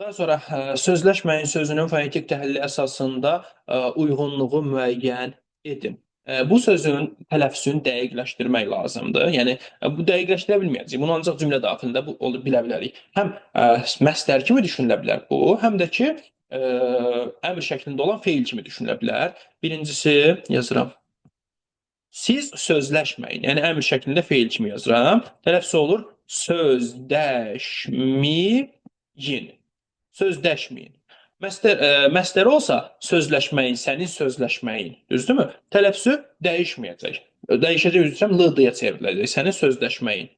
Daha sonra sözləşməyin sözünün fonetik təhlili əsasında uyğunluğu müəyyən edin. Bu sözün tələffüzünü dəqiqləşdirmək lazımdır. Yəni bu dəqiqləşdirə bilməyəcəyik. Bunu ancaq cümlə daxilində bu bilə bilərik. Həm məsdər kimi düşünülə bilər bu, həm də ki əmr şəklində olan feil kimi düşünülə bilər. Birincisi yazıram. Siz sözləşməyin. Yəni əmr şəklində feil kimi yazıram. Tələffüz olur sözdəşməyin. Sözdəşməyin. Məsdər olsa sözləşməyin, sənin sözləşməyin. Düzdürmü? Tələffüzü dəyişməyəcək. Dəyişəcək üzrəm l-dıya çevriləcək. Sənin sözləşməyin.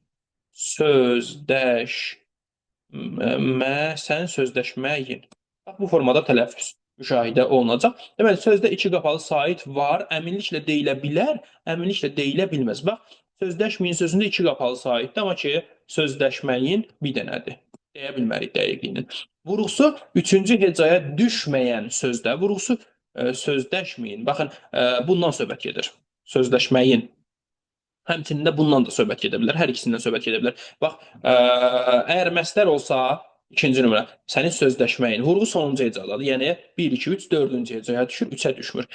Sənin sözləşməyin. Bax, bu formada tələffüz müşahidə olunacaq. Deməli, sözdə iki qapalı sait var. Əminliklə deyilə bilər, əminliklə deyilə bilməz. Bax, sözləşməyin sözündə iki qapalı saitdir, amma ki, sözləşməyin bir dənədir. Deyə bilmərik dəqiqliyinin. Vurğusu üçüncü hecaya düşməyən sözdə, vurğusu sözləşməyin. Baxın, bundan söhbət gedir. Sözləşməyin. Həmçinin də bundan da söhbət gedə bilər. Hər ikisindən söhbət gedə bilər. Bax, əgər məsdər olsa, İkinci nömrə, sənin sözləşməyin. Vurğu sonuncu hecadadır. Yəni 1, 2, 3, 4-cü hecaya düşür, 3-ə düşmür.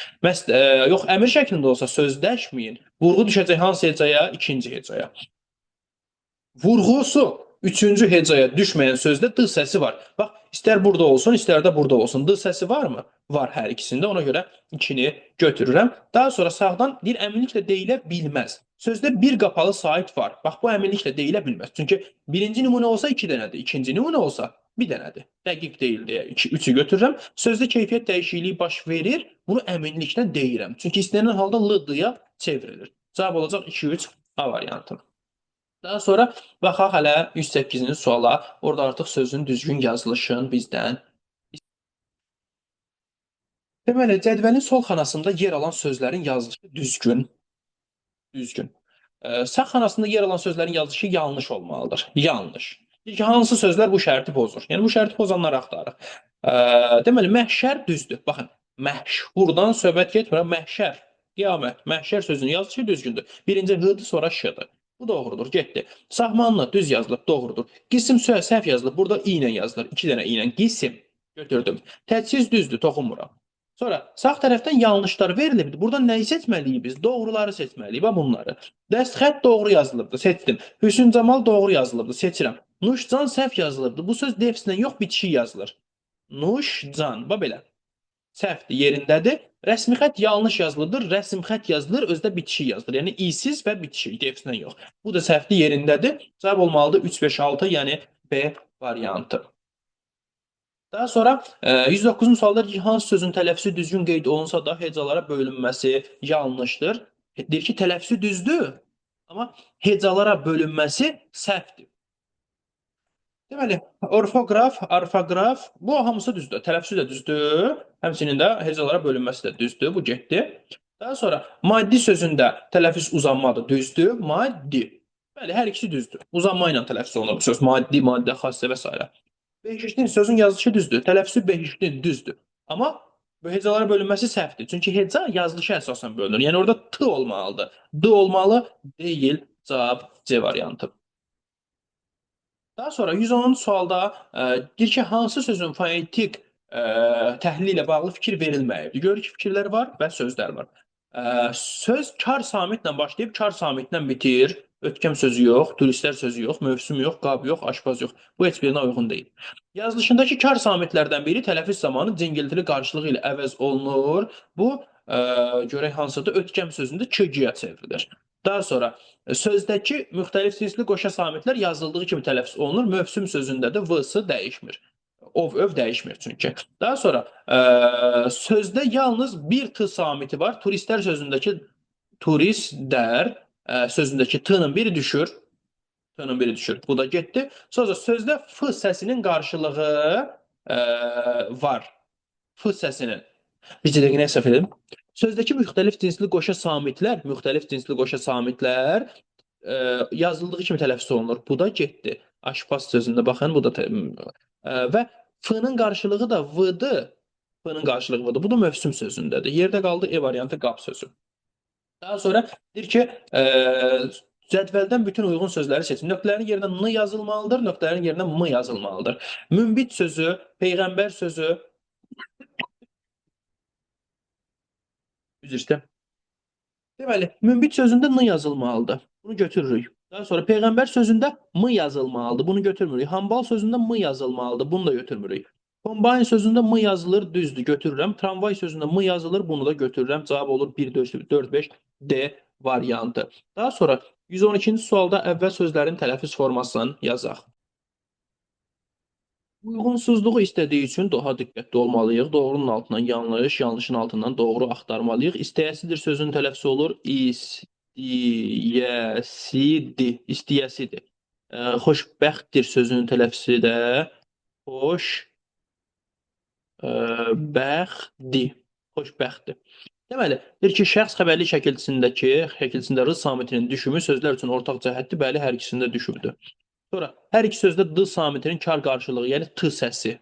Yox, əmr şəklində olsa sözləşməyin. Vurğu düşəcək hansı hecaya? İkinci hecaya. Vurğusu üçüncü hecaya düşməyən sözdə d səsi var. Bax, istər burada olsun, istər də burada olsun. D səsi varmı? Var hər ikisində. Ona görə 2-ni götürürəm. Daha sonra sağdan deyir, əminliklə deyilə bilməz. Sözdə bir qapalı sait var. Bax, bu əminliklə deyilə bilməz. Çünki birinci nümunə olsa 2 dənədir. İkinci nümunə olsa 1 dənədir. Dəqiq deyil deyə 3-ü götürürəm. Sözdə keyfiyyət dəyişikliyi baş verir. Bunu əminliklə deyirəm. Çünki istənilən halda l-dıya çevrilir. Cavab olacaq 2-3 A variantı. Daha sonra baxaq hələ 108-ci suala. Orada artıq sözün düzgün yazılışını bizdən. Deməli, cədvəlin sol xanasında yer alan sözlərin yazılışı düzgün. Sağ xanasında yer alan sözlərin yazılışı yanlış olmalıdır. Yanlış. Deyir ki, hansı sözlər bu şərti pozur? Yəni, bu şərti pozanları axtarıq. Deməli, məhşər düzdür. Baxın, məşhurdan söhbət getmir. Məhşər, qiyamət, məhşər sözünün yazılışı düzgündür. Birinci h-dır, sonra ş-dır. Bu doğrudur, getdi. Sahmanlı düz yazılıb, doğrudur. Qisim səhv yazılıb, burada i ilə yazılır. 2 dənə i ilə. Qisim götürdüm. Tədsiz düzdür, toxunmuram. Sonra sağ tərəfdən yanlışlar verilibdir. Burada nəyi seçməliyik biz? Doğruları seçməliyik. Bax bunları. Dəstxət doğru yazılıbdır, seçdim. Hüsn Camal doğru yazılıbdır, seçirəm. Nuşcan səhv yazılıbdır. Bu söz defislə yox, bitişik yazılır. Nuşcan, bax belə. Səhvdir, yerindədir. Rəsmi xət yanlış yazılıbdır. Rəsm xət yazılır, özdə bitişik yazılır. Yəni isiz və bitişik, defislə yox. Bu da səhvdir, yerindədir. Cavab olmalıdır 3, 5, 6, yəni B variantı. Daha sonra 109-cu sualda deyir ki, hansı sözün tələffüzü düzgün qeyd olunsa da hecalara bölünməsi yanlışdır. Deyir ki, tələffüzü düzdür, amma hecalara bölünməsi səhvdir. Deməli, orfoqraf, bu hamısı düzdür. Tələffüzü də düzdür, həmçinin də hecalara bölünməsi də düzdür. Bu getdi. Daha sonra maddi sözündə tələffüz uzanmadır, düzdür. Maddi. Bəli, hər ikisi düzdür. Uzanma ilə tələffüz olunur bu söz. Maddi, maddə, xassə və s. Behiştin sözün yazılışı düzdür. Tələffüzü behiştin düzdür. Amma bu hecalara bölünməsi səhvdir. Çünki heca yazılışa əsasən bölünür. Yəni orada t olmalıdır. D olmalı deyil. Cavab C variantı. Daha sonra 110-cu sualda deyir ki, hansı sözün fonetik təhlili ilə bağlı fikir verilməyibdir. Görürük ki, fikirlər var və sözlər var. Söz kar samitlə başlayıb, kar samitlə bitir. Ötkəm sözü yox, turistlər sözü yox, mövsüm yox, qab yox, aşpaz yox. Bu heç birinə uyğun deyil. Yazılışındakı kar samitlərdən biri tələffüz zamanı cingiltili qarşılığı ilə əvəz olunur. Bu, görək hansıdır, ötkəm sözündə k-yə çevrilir. Daha sonra sözdəki müxtəlif cinsli qoşa samitlər yazıldığı kimi tələffüz olunur. Mövsüm sözündə də v-sı dəyişmir. ov öv dəyişmir çünki. Daha sonra sözdə yalnız bir t samiti var. Turistlər sözündəki turistlər sözündəki t-nın biri düşür. T-nın biri düşür. Bu da getdi. Sonra sözdə f səsinin qarşılığı var. F səsinin. Bir dəqiqə səhv edim. Sözdəki müxtəlif cinsli qoşa samitlər yazıldığı kimi tələffüz olunur. Bu da getdi. Aşpaz sözündə baxın, bu da və f-nın qarşılığı da v-dır. F-nın qarşılığı v-dır. Bu da mövsüm sözündədir. Yerdə qaldı E variantı qap sözü. Daha sonra deyir ki, cədvəldən bütün uyğun sözləri seçin. Nöqtələrin yerinə n yazılmalıdır, nöqtələrin yerinə m yazılmalıdır. Münbit sözü, peyğəmbər sözü, üzr istəyirəm. Deməli, münbit sözündə n yazılmalıdır. Bunu götürürük. Daha sonra peyğəmbər sözündə m yazılmalıdır. Bunu götürmürük. Hambal sözündə m yazılmalıdır. Bunu da götürmürük. Kombayn sözündə m yazılır, düzdür, götürürəm. Tramvay sözündə m yazılır, bunu da götürürəm. Cavab olur 1, 4, 5, D variantı. Daha sonra 112-ci sualda əvvəl sözlərin tələffüz formasını yazaq. Uyğunsuzluğu istədiyi üçün daha diqqətli olmalıyıq. Doğrunun altından yanlış, yanlışın altından doğru axtarmalıyıq. İstəyəsidir sözün tələffüzü olur. İstiyəsidir. İstiyəsidir. Xoşbəxtdir sözünün tələffüzü də xoşbəxtdir. Xoşbəxtdir. Deməli, deyir ki, şəxs xəbərli şəkilçisində r samitinin düşümü sözlər üçün ortaq cəhətdir. Bəli, hər ikisində düşümdür. Sonra hər iki sözdə d samitinin kar qarşılığı, yəni t səsi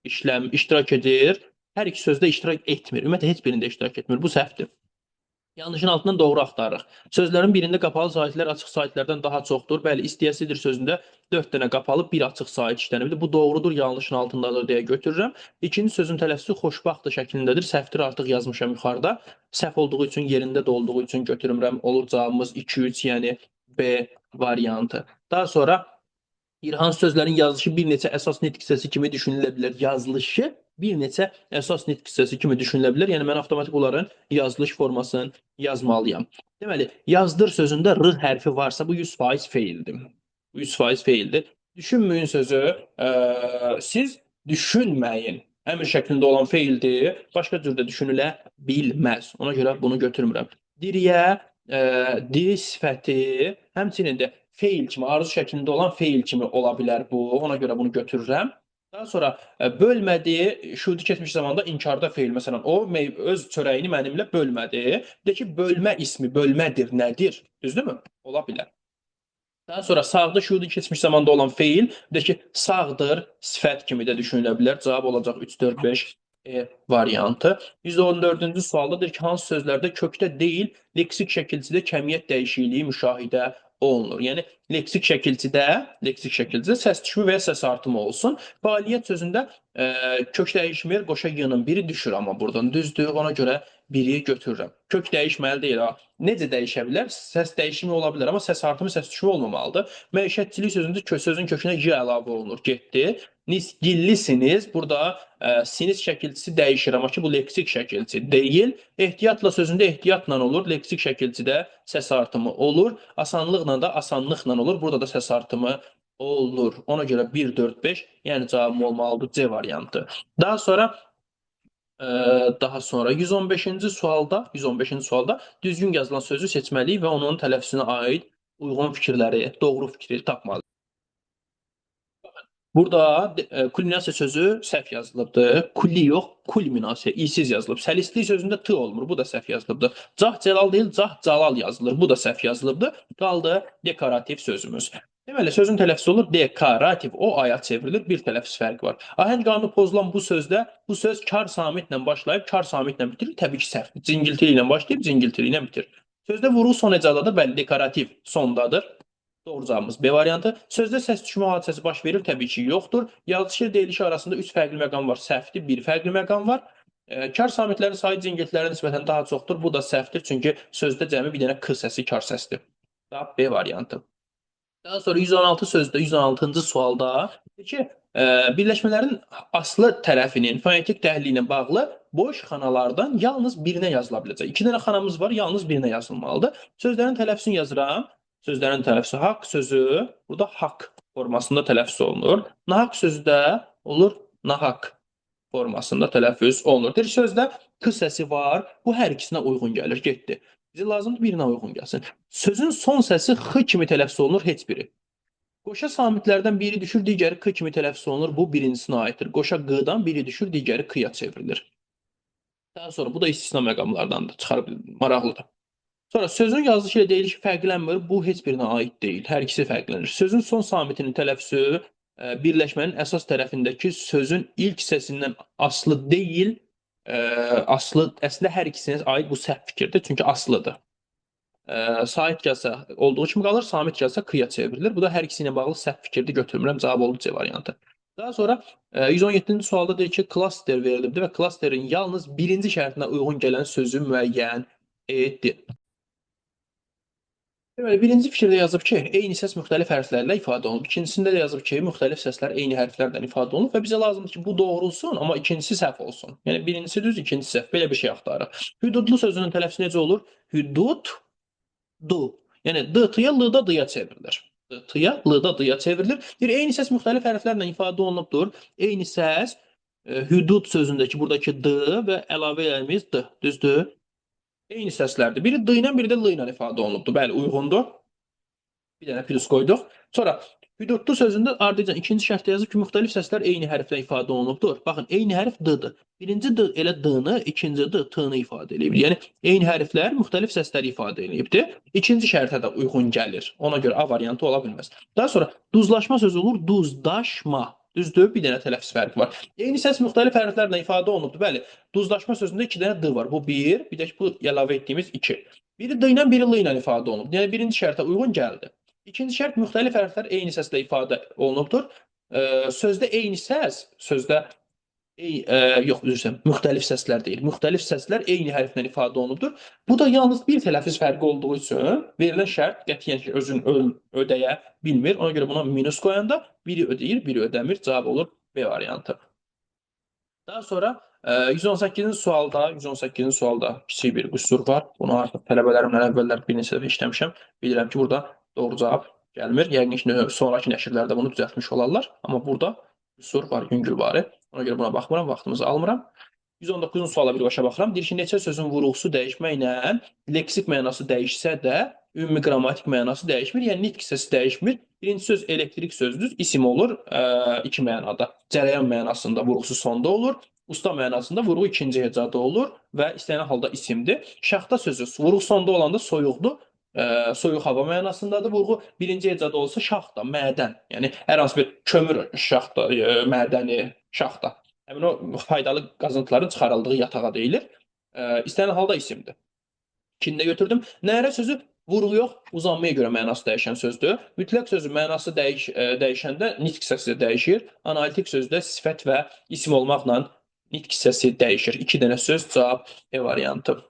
iştirak edir. Hər iki sözdə iştirak etmir. Ümumiyyətlə heç birində iştirak etmir. Bu səhvdir. Yanlışın altından doğru axtarırıq. Sözlərin birində qapalı sahitlər açıq sahitlərdən daha çoxdur. Bəli, istəyəsidir sözündə 4 dənə qapalı, bir açıq sahit işlənibdir. Bu doğrudur, yanlışın altındadır deyə götürürəm. İkinci sözün tələffüzü xoşbəxtdir şəklindədir. Səhvdir, artıq yazmışam yuxarıda. Səhv olduğu üçün, yerində də olduğu üçün götürürəm. Olur cavabımız 2-3, yəni B variantı. Daha sonra hansı sözlərin yazılışı bir neçə əsas nitq hissəsi kimi düşünülə bilər? Yazılışı bir neçə əsas nitq hissəsi kimi düşünülə bilər. Yəni mən avtomatik onların yazılış formasını yazmalıyam. Deməli, yazdır sözündə r hərfi varsa bu 100% feildir. 100% feildir. Düşünməyin sözü siz düşünməyin əmr şəklində olan feildir. Başqa cürdə düşünülə bilməz. Ona görə bunu götürmürəm. Diriyə, diri sifəti, həmçinin də feil kimi, arzu şəklində olan feil kimi ola bilər bu. Ona görə bunu götürürəm. Daha sonra bölmədi, şudi keçmiş zamanda inkarda feil. Məsələn, o öz çörəyini mənimlə bölmədi. Bir də ki, bölmə ismi, bölmədir, nədir? Düzdürmü? Ola bilər. Daha sonra sağda şudi keçmiş zamanda olan feil, bir də ki, sağdır, sifət kimi də düşünülə bilər. Cavab olacaq 3, 4, 5 variantı. 114-cü sualdadır ki, hansı sözlərdə kökdə deyil, leksik şəkilçidə kəmiyyət dəyişikliyi müşahidə olunur. Yəni, leksik şəkilçidə səs düşümü və ya səs artımı olsun. Fəaliyyət sözündə kök dəyişmir, qoşa y-nın biri düşür amma buradan düzdür. Ona görə biri götürürəm. Kök dəyişməli deyil. Necə dəyişə bilər? Səs dəyişimi ola bilər, amma səs artımı, səs düşümü olmamalıdır. Məişətçilik sözündə sözün kökünə y əlavə olunur, getdi. Nisgillisiniz. Burada sinis şəkilçisi dəyişir, amma ki, bu leksik şəkilçi deyil. Ehtiyatla sözündə ehtiyatla olur. Leksik şəkilçidə səs artımı olur. Asanlıqla da asanlıqla olur. Burada da səs artımı olur. Ona görə 1, 4, 5, yəni cavabım olmalıdır C variantı. Daha sonra 115-ci sualda düzgün yazılan sözü seçməliyik və onun tələffüzünə aid uyğun fikirləri, doğru fikri tapmalıyıq. Burada kulminasiya sözü səhv yazılıbdır. Kulli yox, kulminasiya, isiz yazılıb. Səlistlik sözündə t olmur, bu da səhv yazılıbdır. Cah Cəlal deyil, cah Calal yazılır, bu da səhv yazılıbdır. Qaldı dekorativ sözümüz. Deməli, sözün tələffüzü olur dekorativ, o aya çevrilir, bir tələffüz fərqi var. Ahəng qanunu pozulan bu sözdə, bu söz kar samitlə başlayıb, kar samitlə bitirir, təbii ki, səhvdir. Cingilti ilə başlayıb, cingilti ilə bitir. Sözdə vurğu son ecadadır, bəli, dekorativ sondadır. Doğru cavabımız B variantı. Sözdə səs düşmə hadisəsi baş verir, təbii ki, yoxdur. Yazışı deyilişi arasında 3 fərqli məqam var, səhvdir, 1 fərqli məqam var. Kar samitlərin sayı cingiltilərə nisbətən daha çoxdur, bu da səhvdir, çünki sözdə cəmi bir dənə k səsi kar səsdir. Cavab B variantı. Daha sonra 116-cı sualda ki, birləşmələrin aslı tərəfinin fonetik təhlili ilə bağlı boş xanalardan yalnız birinə yazıla biləcək. 2 dənə xanamız var, yalnız birinə yazılmalıdır. Sözlərin tələffüzünü yazıram. Sözlərin tələffüzü haqq sözü burada haqq formasında tələffüz olunur. Nahaq sözü də olur? Nahaq formasında tələffüz olunur. Sözdə k səsi var. Bu hər ikisinə uyğun gəlir. Getdi. Bizə lazımdır birinə uyğun gəlsin. Sözün son səsi x kimi tələffüz olunur, heç biri. Qoşa samitlərdən biri düşür, digəri k kimi tələffüz olunur. Bu birincisinə aiddir. Qoşa qdan biri düşür, digəri k-ya çevrilir. Daha sonra bu da istisna məqamlardandır. Çıxarıb maraqlıdır. Sonra sözün yazılışı ilə deyilişi fərqlənmir. Bu heç birinə aid deyil. Hər ikisi fərqlənir. Sözün son samitinin tələffüzü birləşmənin əsas tərəfindəki sözün ilk hissəsindən aslı deyil, aslı əslində hər ikisinə aid bu səhv fikirdir. Çünki aslıdır. Sait gəlsə olduğu kimi qalır, samit gəlsə k-ya çevrilir. Bu da hər ikisi ilə bağlı səhv fikirdir. Götürmürəm. Cavab oldu C variantı. Daha sonra 117-ci sualda deyir ki, klaster verilibdir və klasterin yalnız birinci şərtinə uyğun gələn sözü müəyyən etdir. Deməli, birinci fikirdə yazıb ki, eyni səs müxtəlif hərflərlə ifadə olunub. İkincisində də yazıb ki, müxtəlif səslər eyni hərflərlə ifadə olunub və bizə lazımdır ki, bu doğrulsun, amma ikincisi səhv olsun. Yəni, birincisi düz, ikincisi səhv. Belə bir şey axtarırıq. Hüdudlu sözünün tələffüzü necə olur? Hüdud, du. Yəni, d-tıya, l-da d-ya çevrilir. D-tıya, l-da d-ya çevrilir. Deyir, eyni səs müxtəlif hərflərlə ifadə olunubdur. Eyni səs, hüdud sözündəki buradakı d və əlavə eləyimiz d, düzdür? Eyni səslərdir. Biri d ilə, biri də l ilə ifadə olunubdur. Bəli, uyğundur. Bir dənə plus qoyduq. Sonra hüdudlu sözündə ardıcan ikinci şərtdə yazıb ki, müxtəlif səslər eyni hərflə ifadə olunubdur. Baxın, eyni hərf d-dır. Birinci d elə d-nı, ikinci d t-nı ifadə edib. Yəni, eyni hərflər müxtəlif səsləri ifadə edibdir. İkinci şərtə də uyğun gəlir. Ona görə A variantı ola bilməz. Daha sonra duzlaşma sözü olur, duzdaşma. Düzdür? Bir dənə tələffüz fərqi var. Eyni səs müxtəlif hərflərlə ifadə olunubdur. Bəli, duzlaşma sözündə iki dənə d var. Bu bir, bir də bu əlavə etdiyimiz iki. Biri d ilə, biri l ilə ifadə olunub. Yəni, birinci şərtə uyğun gəldi. İkinci şərt müxtəlif hərflər eyni səslə ifadə olunubdur. Sözdə eyni səs, sözdə yox, üzr istəyirəm, müxtəlif səslər deyil. Müxtəlif səslər eyni hərflə ifadə olunubdur. Bu da yalnız bir tələffüz fərqi olduğu üçün verilən şərt qətiyyən ki, özünü ödəyə bilmir. Ona görə buna minus qoyanda biri ödəyir, biri ödəmir. Cavab olur B variantı. Daha sonra 118-ci sualda kiçik bir qüsur var. Bunu artıq tələbələrimlə əvvəllər bir neçə dəfə işləmişəm. Bilirəm ki, burada doğru cavab gəlmir. Yəqin ki, sonraki nəşrlərdə bunu düzəltmiş olarlar. Amma burada qüsur var, yüngülvari. Ona görə buna baxmıram, vaxtımızı almıram. 119-cu suala birbaşa baxıram. Deyir ki, neçə sözün vurğusu dəyişməklə leksik mənası dəyişsə də ümumi qrammatik mənası dəyişmir. Yəni nitq hissəsi dəyişmir. Birinci söz elektrik sözdür, isim olur iki mənada. Cərəyan mənasında vurğusu sonda olur. Usta mənasında vurğu ikinci hecada olur və istənilən halda isimdir. Şaxta sözü vurğu sonda olanda soyuqdur. Soyuq hava mənasındadır. Vurğu birinci hecada olsa şaxta, mədən. Yəni hər hansı bir kömür şaxta, mədəni şaxta. Həmin o faydalı qazıntıların çıxarıldığı yatağa deyilir. İstənilən halda isimdir. İkini də götürdüm. Nərə sözü vurğu yox, uzanmaya görə mənası dəyişən sözdür. Mütləq sözün mənası dəyişəndə nitq hissəsi dəyişir. Analitik sözdə sifət və isim olmaqla nitq hissəsi dəyişir. İki dənə söz, cavab E variantı.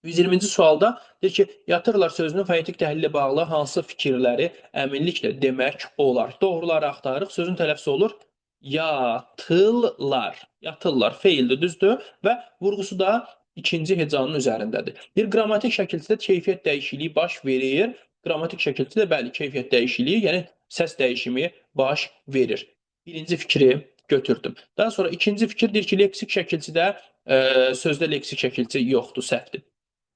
120-ci sualda deyir ki, yatırlar sözünün fonetik təhlili ilə bağlı hansı fikirləri əminliklə demək olar? Doğruları axtarırıq. Sözün tələffüzü olur yatırlar. Yatırlar feildir, düzdür? Və vurğusu da ikinci hecanın üzərindədir. Bir qrammatik şəkildə keyfiyyət dəyişikliyi baş verir. Qrammatik şəkildə bəli, keyfiyyət dəyişikliyi, yəni səs dəyişimi baş verir. Birinci fikri götürdüm. Daha sonra ikinci fikir deyir ki, leksik şəkilçidə sözdə leksik şəkilçi yoxdur, səhvdir.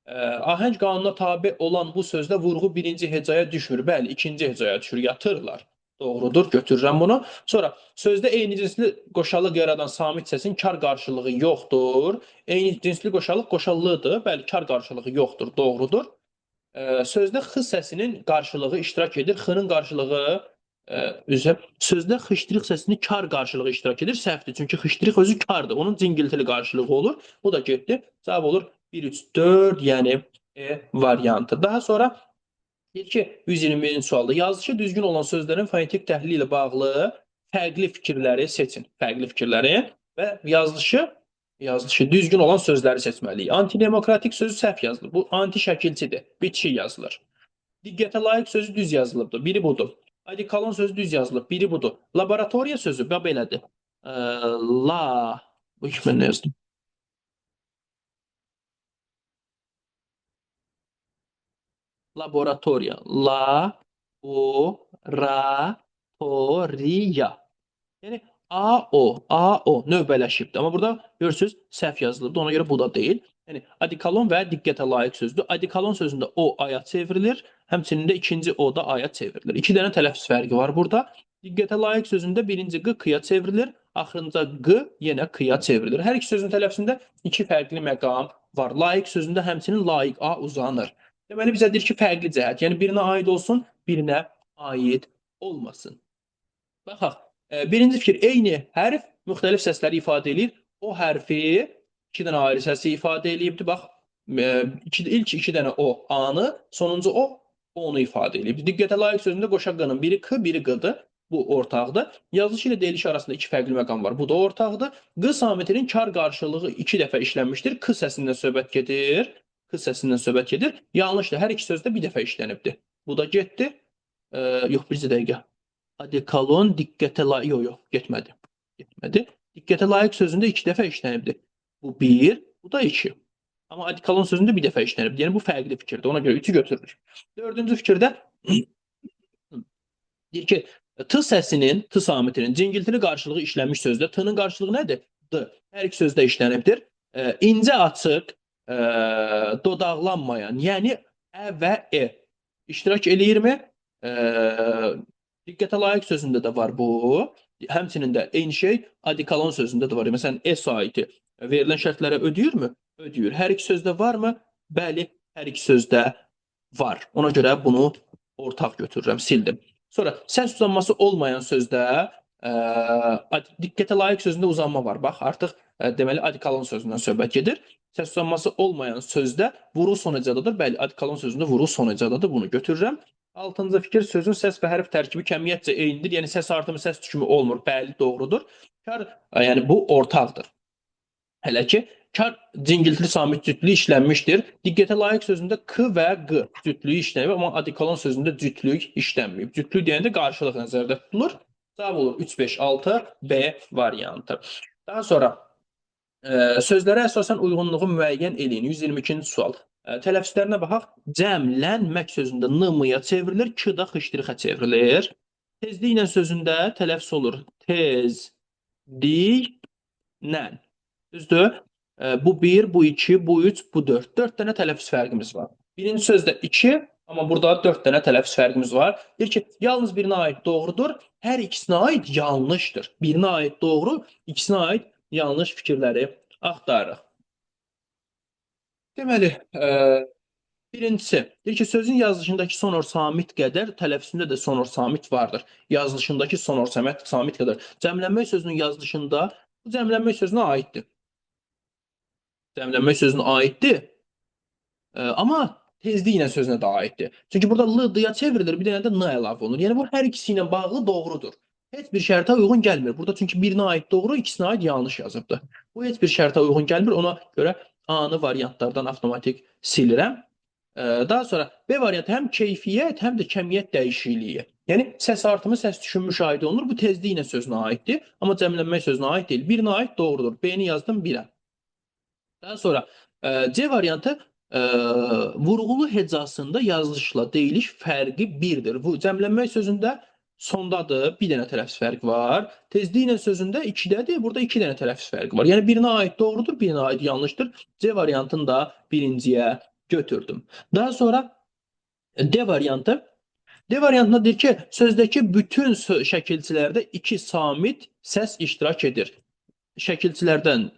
Ahəng qanununa tabe olan bu sözdə vurğu birinci hecaya düşmür. Bəli, ikinci hecaya düşür. Yatırlar. Doğrudur, götürürəm bunu. Sonra sözdə eyni cinsli qoşalıq yaradan samit səsin kar qarşılığı yoxdur. Eyni cinsli qoşalıq qoşallıdır. Bəli, kar qarşılığı yoxdur. Doğrudur. Sözdə x səsinin qarşılığı iştirak edir. X-nın qarşılığı sözdə xıştırıq səsinin kar qarşılığı iştirak edir. Səhvdir. Çünki xıştırıq özü kardır. Onun cingiltili qarşılığı olur. Bu da getdi. Cavab olur 1, 3, 4, yəni E variantı. Daha sonra deyir ki, 120-ci sualda yazışı düzgün olan sözlərin fonetik təhlili ilə bağlı fərqli fikirləri seçin. Fərqli fikirləri və yazılışı düzgün olan sözləri seçməliyik. Antidemokratik sözü səhv yazılır. Bu anti şəkilçidir. Bitişik yazılır. Diqqətə layiq sözü düz yazılıbdır. Biri budur. Adikalon sözü düz yazılıb. Biri budur. Laboratoriya sözü belədir. Bu iki mən nə yazdım? Laboratoriya. La, o, ra, to, ri, ya. Yəni A-O növbələşibdir. Amma burada görürsünüz, səhv yazılıbdır. Ona görə bu da deyil. Yəni, adikalon və diqqətə layiq sözdür. Adikalon sözündə o aya çevrilir. Həmçinin də ikinci o da aya çevrilir. İki dənə tələffüz fərqi var burada. Diqqətə layiq sözündə birinci q qıya çevrilir. Axırıncı q yenə qıya çevrilir. Hər iki sözün tələffüzündə iki fərqli məqam var. Layiq sözündə həmçinin layiq a uzanır. Deməli, bizə deyir ki, fərqli cəhət. Yəni, birinə aid olsun, birinə aid olmasın. Baxaq. Birinci fikir, eyni hərf müxtəlif səsləri ifadə edir. O hərfi iki dənə ayrı səsi ifadə edibdir. Bax, ilk iki dənə o A-nı, sonuncu o onu ifadə edib. Diqqətə layiq sözündə qoşa qının biri k, biri qıdır. Bu ortaqdır. Yazışı ilə deyiliş arasında iki fərqli məqam var. Bu da ortaqdır. Q samitinin kar qarşılığı iki dəfə işlənmişdir. K səsindən söhbət gedir. K səsindən söhbət gedir. Yanlışdır. Hər iki sözdə bir dəfə işlənibdir. Bu da getdi. Yox, bircə dəqiqə. Adikalon diqqətə layiq, yox, getmədi. Getmədi. Diqqətə layiq sözündə iki dəfə işlənibdir. Bu bir, bu da iki. Amma adikalon sözündə bir dəfə işlənibdir. Yəni bu fərqli fikirdir. Ona görə üçü götürülür. Dördüncü fikirdə deyir ki, t səsinin, t samitinin cingiltili qarşılığı işlənmiş sözdə t-nın qarşılığı nədir? D. Hər iki sözdə işlənibdir. İncə açıq, dodaqlanmayan, yəni ə və e iştirak eləyirmi? Diqqətə layiq sözündə də var bu. Həmçinin də eyni şey adikalon sözündə də var. Məsələn, e saiti verilən şərtlərə ödəyirmi? Ödəyir. Hər iki sözdə varmı? Bəli, hər iki sözdə var. Ona görə bunu ortaq götürürəm, sildim. Sonra səs uzanması olmayan sözdə diqqətə layiq sözündə uzanma var. Bax, artıq deməli adikalon sözündən söhbət gedir. Səs uzanması olmayan sözdə vurğu sonecadadır. Bəli, adikalon sözündə vurğu sonecadadır. Bunu götürürəm. Altıncı fikir, sözün səs və hərf tərkibi kəmiyyətcə eynidir. Yəni səs artımı, səs düşümü olmur. Bəli, doğrudur. Kar, yəni bu ortaqdır. Hələ ki, kar cingiltili samit cütlüyü işlənmişdir. Diqqətə layiq sözündə k və q cütlüyü işlənib, amma adikalon sözündə cütlük işlənməyib. Cütlük deyəndə qarşılıq nəzərdə tutulur. Cavab olur 3, 5, 6 B variantı. Daha sonra sözlərə əsasən uyğunluğu müəyyən eləyin. 122-ci sual. Tələffüzlərinə baxaq. Cəmlənmək sözündə n-mıya çevrilir, k da xışdırıxa çevrilir. Tezliklə sözündə tələffüz olur tezliklə. Düzdür? Bu 1, bu 2, bu 3, bu 4. 4 dənə tələffüz fərqimiz var. Birinci sözdə 2, amma burada 4 dənə tələffüz fərqimiz var. Deyir ki, yalnız birinə aid doğrudur, hər ikisinə aid yanlışdır. Birinə aid doğru, ikisinə aid yanlış fikirləri axtarırıq. Deməli, birincisi, deyir ki, sözün yazılışındakı sonor samit qədər tələffüzündə də sonor samit vardır. Yazılışındakı sonor samit qədər. Cəmlənmək sözünün yazılışında bu cəmlənmək sözünə aiddir. Cəmlənmək sözünə aiddir. Amma tezliklə sözünə də aiddir. Çünki burada l-dıya çevrilir, bir dənə də n əlavə olunur. Yəni bu hər ikisi ilə bağlı doğrudur. Heç bir şərtə uyğun gəlmir. Burada çünki birinə aid doğru, ikisinə aid yanlış yazıbdır. Bu heç bir şərtə uyğun gəlmir. Ona görə A-nı variantlardan avtomatik silirəm. Daha sonra B variantı həm keyfiyyət, həm də kəmiyyət dəyişikliyi. Yəni səs artımı, səs düşümü müşahidə olunur. Bu tezliklə sözünə aiddir. Amma cəmlənmək sözünə aid deyil. Birinə aid doğrudur. B-ni yazdım 1-ə. Daha sonra C variantı vurğulu hecasında yazılışla deyiliş fərqi 1-dir. Bu cəmlənmək sözündə sondadır, bir dənə tələffüz fərqi var. Tezliklə sözündə 2-dədir, burada 2 dənə tələffüz fərqi var. Yəni birinə aid doğrudur, birinə aid yanlışdır. C variantını da birinciyə götürdüm. Daha sonra D variantı. D variantında deyir ki, sözdəki bütün şəkilçilərdə 2 samit səs iştirak edir. Şəkilçilərdən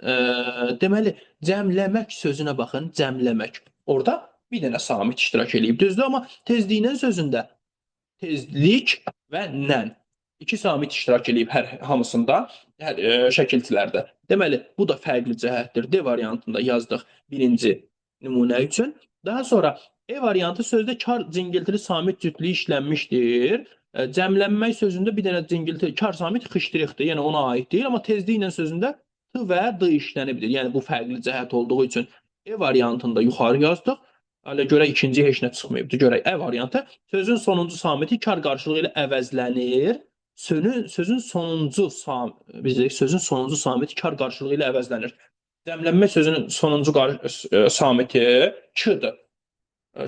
deməli, cəmləmək sözünə baxın, cəmləmək. Orada bir dənə samit iştirak eləyib, düzdür? Amma tezliklə sözündə tezlik və nən. 2 samit iştirak eləyib hər hamısında, hər şəkilçilərdə. Deməli, bu da fərqli cəhətdir. D variantında yazdıq birinci nümunə üçün. Daha sonra E variantı sözdə kar cingiltili samit cütlüyü işlənmişdir. Cəmlənmək sözündə bir dənə cingilti, kar samit xışdırıqdır, yəni ona aid deyil, amma tezliklə sözündə t və d işlənibdir. Yəni bu fərqli cəhət olduğu üçün E variantında yuxarı yazdıq. Hələ görək ikinci heç nə çıxmayıbdır. Görək E variantı sözün sonuncu samiti kar qarşılığı ilə əvəzlənir. Sözün sonuncu samiti kar qarşılığı ilə əvəzlənir. Cəmlənmə sözünün sonuncu samiti k-dır.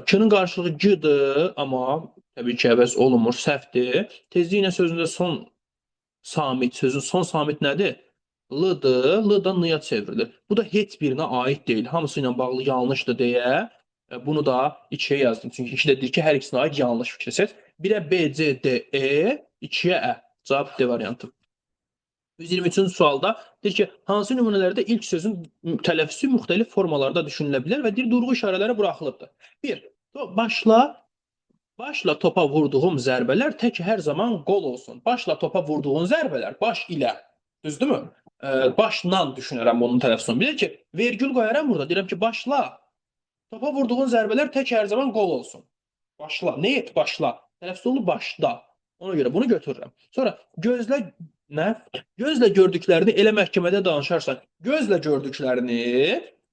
K-nın qarşılığı g-dır, amma təbii ki, əvəz olunmur, səhvdir. Tezliklə sözündə son samit, sözün son samit nədir? L-dır, L-dan N-ya çevrilir. Bu da heç birinə aid deyil. Hamısı ilə bağlı yanlışdır deyə bunu da 2-yə yazdım. Çünki 2 də deyir ki, hər ikisinə aid yanlış fikir seç. 1-ə B, C, D, E, 2-yə Ə. Cavab D variantı. 123-cü sualda deyir ki, hansı nümunələrdə ilk sözün tələffüzü müxtəlif formalarda düşünülə bilər və deyir, durğu işarələri buraxılıbdır. 1. Başla topa vurduğum zərbələr tək hər zaman qol olsun. Başla topa vurduğun zərbələr baş ilə. Düzdürmü? Başla düşünürəm bunun tələffüzünü. Bir də ki, vergül qoyaram burada. Deyirəm ki, başla. Topa vurduğun zərbələr tək hər zaman qol olsun. Başla. Ne et? Başla. Tələffüz olunur başda. Ona görə bunu götürürəm. Sonra gözlə nə? Gözlə gördüklərini elə məhkəmədə danışarsan. Gözlə gördüklərini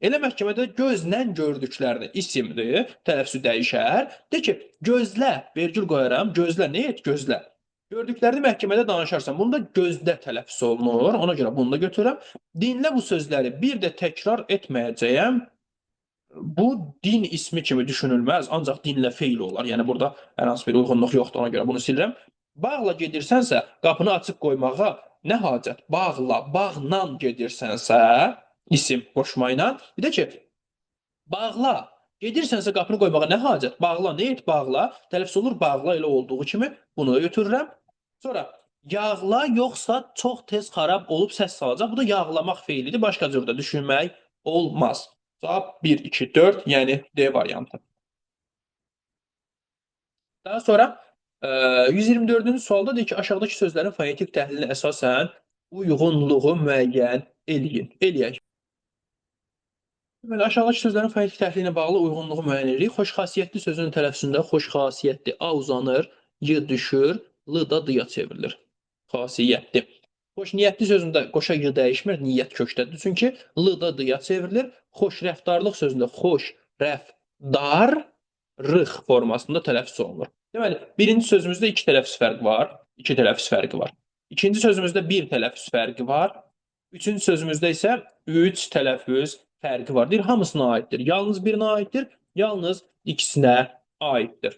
elə məhkəmədə gözlə gördüklərini isimdir. Tələffüzü dəyişər. De ki, gözlə, vergül qoyaram. Gözlə, ne et? Gözlə. Gördüklərini məhkəmədə danışarsan. Bunda gözlə tələffüz olunur. Ona görə bunu da götürürəm. Dinlə bu sözləri bir də təkrar etməyəcəyəm. Bu din ismi kimi düşünülməz, ancaq dinlə feil olar. Yəni burada hər hansı bir uyğunluq yoxdur, ona görə bunu silirəm. Bağla gedirsənsə, qapını açıq qoymağa nə hacət? Bağla, bağla gedirsənsə, isim qoşmayla. Bir də ki, bağla, gedirsənsə qapını qoymağa nə hacət? Bağla, nə et bağla? Tələffüz olur bağla elə olduğu kimi bunu götürürəm. Sonra yağla yoxsa çox tez xarab olub səs salacaq. Bu da yağlamaq feilidir. Başqa cür də düşünmək olmaz. Cevap 1, 2, 4 yani D variantı. Daha sonra 124-cü sualda deyir ki, aşağıdakı sözlərin fonetik təhlilinə əsasən uyğunluğu müəyyən eləyin. Eləyək. Deməli, aşağıdakı sözlərin fonetik təhlilinə bağlı uyğunluğu müəyyən edirik. Xoşxasiyyətli sözün tələffüzündə xoşxasiyyətli A uzanır, Y düşür, L da D-ya çevrilir. Xasiyyətli. Xoşniyyətli sözündə qoşa Y dəyişmir, niyyət kökdədir. Çünki L da D-ya çevrilir. Xoş rəftarlıq sözündə xoş rəfdarlıq formasında tələffüz olunur. Deməli, birinci sözümüzdə iki tələffüz fərqi var. İki tələffüz fərqi var. İkinci sözümüzdə bir tələffüz fərqi var. Üçüncü sözümüzdə isə üç tələffüz fərqi var. Deyir, hamısına aiddir. Yalnız birinə aiddir, yalnız ikisinə aiddir.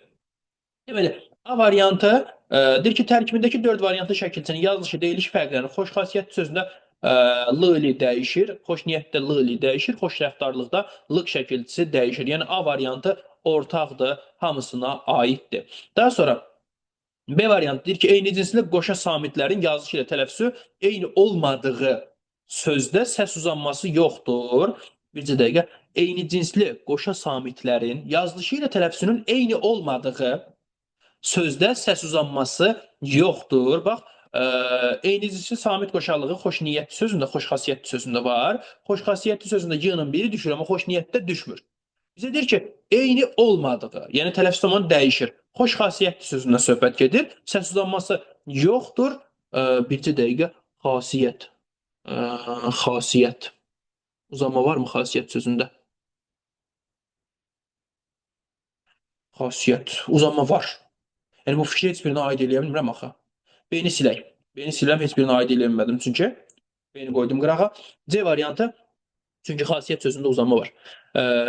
Deməli, A variantı deyir ki, tərkibindəki 4 variantlı şəkilçinin yazılışı deyiliş fərqlərini xoş xasiyyət sözündə L ilə dəyişir, xoş niyyətdə L ilə dəyişir, xoş rəftarlıqda L şəkilçisi dəyişir. Yəni A variantı ortaqdır, hamısına aiddir. Daha sonra B variantı deyir ki, eyni cinsli qoşa samitlərin yazılışı ilə tələffüzü eyni olmadığı sözdə səs uzanması yoxdur. Bircə dəqiqə. Eyni cinsli qoşa samitlərin yazılışı ilə tələffüzünün eyni olmadığı sözdə səs uzanması yoxdur. Bax, eyni cinsli samit qoşarlığı xoş niyyətli sözündə, xoş xasiyyətli sözündə var. Xoş xasiyyətli sözündə Y-nın biri düşür, amma xoş niyyətdə düşmür. Bizə deyir ki, eyni olmadığı, yəni tələffüz zamanı dəyişir. Xoş xasiyyətli sözündən söhbət gedir. Səs uzanması yoxdur. Bircə dəqiqə, xasiyyət. Xasiyyət. Uzanma varmı xasiyyət sözündə? Xasiyyət. Uzanma var. Yəni bu fikri heç birinə aid eləyə bilmirəm axı. Beyni silək. Beyni siləm, heç birinə aid eləyə bilmədim çünki. Beyni qoydum qırağa. C variantı, çünki xasiyyət sözündə uzanma var.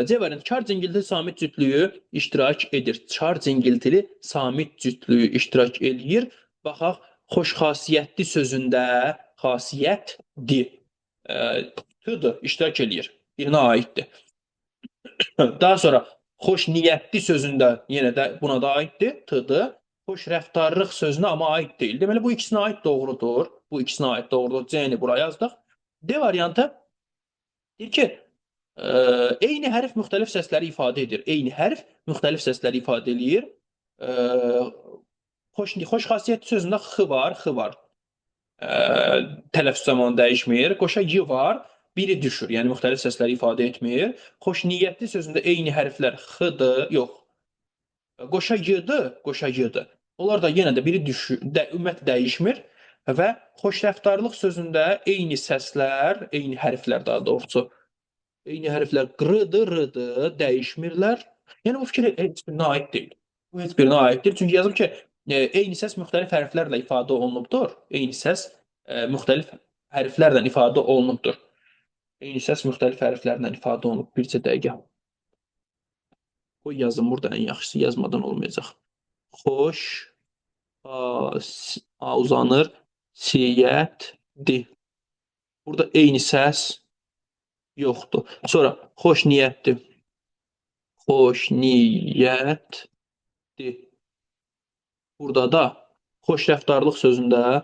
C variantı, kar cingiltili samit cütlüyü iştirak edir. Kar cingiltili samit cütlüyü iştirak edir. Baxaq, xoş xasiyyətli sözündə xasiyyətdir. T-dır, iştirak edir. Birinə aiddir. Daha sonra xoş niyyətli sözündə yenə də buna da aiddir, T-dır. Xoş rəftarlıq sözünə amma aid deyil. Deməli, bu ikisinə aid doğrudur. Bu ikisinə aid doğrudur. C-ni buraya yazdıq. D variantı deyir ki, eyni hərf müxtəlif səsləri ifadə edir. Eyni hərf müxtəlif səsləri ifadə edir. Xoş xasiyyətli sözündə x var, x var. Tələffüz zamanı dəyişmir. Qoşa y var, biri düşür. Yəni müxtəlif səsləri ifadə etmir. Xoş niyyətli sözündə eyni hərflər x-dır, yox. Qoşa y-dır, qoşa y-dır. Onlar da yenə də biri düşür, ümumiyyətlə dəyişmir və xoşrəftarlıq sözündə eyni səslər, eyni hərflər daha doğrusu, eyni hərflər qırıdır, rıdır, dəyişmirlər. Yəni bu fikir heç birinə aid deyil. Bu heç birinə aiddir. Çünki yazıb ki, eyni səs müxtəlif hərflərlə ifadə olunubdur. Eyni səs müxtəlif hərflərlə ifadə olunubdur. Eyni səs müxtəlif hərflərlə ifadə olunub. Bircə dəqiqə. Qoy yazım burada, ən yaxşısı yazmadan olmayacaq. Xoş, A uzanır, Xoşniyyətdir. Burada eyni səs yoxdur. Sonra xoşniyyətdir. Xoşniyyətdir. Burada da xoşrəftarlıq sözündə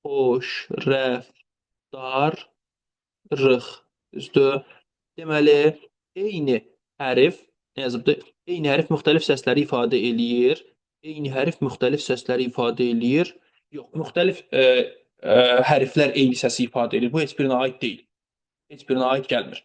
xoşrəftarlıq, düzdür? Deməli, eyni hərf nə yazıbdır? Eyni hərf müxtəlif səsləri ifadə eləyir. Eyni hərf müxtəlif səsləri ifadə eləyir. Yox, müxtəlif hərflər eyni səsi ifadə edir. Bu heç birinə aid deyil. Heç birinə aid gəlmir.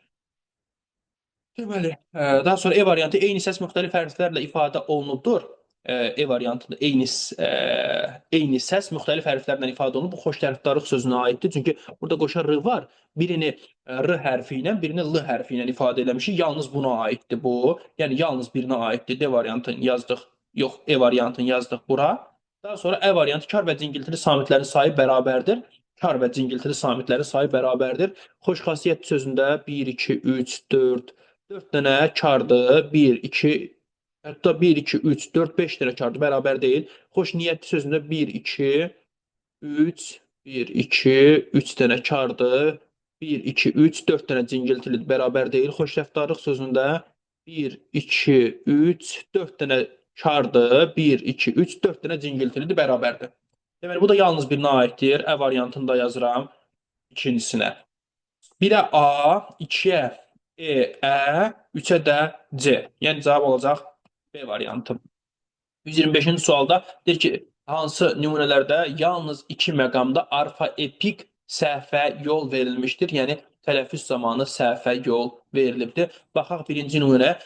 Deməli, daha sonra E variantı eyni səs müxtəlif hərflərlə ifadə olunubdur. E variantında eyni səs müxtəlif hərflərlə ifadə olunub. Bu xoştərəfdarlıq sözünə aiddir. Çünki burada qoşa r var. Birini r hərfi ilə, birini l hərfi ilə ifadə eləmişik. Yalnız buna aiddir bu. Yəni yalnız birinə aiddir. D variantını yazdıq. Yox, E variantını yazdıq bura. Daha sonra E variantı kar və cingiltili samitlərin sayı bərabərdir. Kar və cingiltili samitlərin sayı bərabərdir. Xoşxasiyyət sözündə 1, 2, 3, 4, 4 dənə kardır. 1, 2, hətta 1, 2, 3, 4, 5 dənə kardır. Bərabər deyil. Xoşniyyətli sözündə 1, 2, 3, 1, 2, 3 dənə kardır. 1, 2, 3, 4 dənə cingiltilidir. Bərabər deyil. Xoşrəftarlıq sözündə 1, 2, 3, 4 dənə kardır. 1, 2, 3, 4 dənə cingiltilidir. Bərabərdir. Deməli, bu da yalnız birinə aiddir. Ə variantını da yazıram ikincisinə. 1-ə A, 2-ə E, Ə, 3-ə də C. Yəni cavab olacaq B variantı. 125-ci sualda deyir ki, hansı nümunələrdə yalnız 2 məqamda arfaepik səhvə yol verilmişdir? Yəni tələffüz zamanı səhvə yol verilibdir. Baxaq birinci nümunə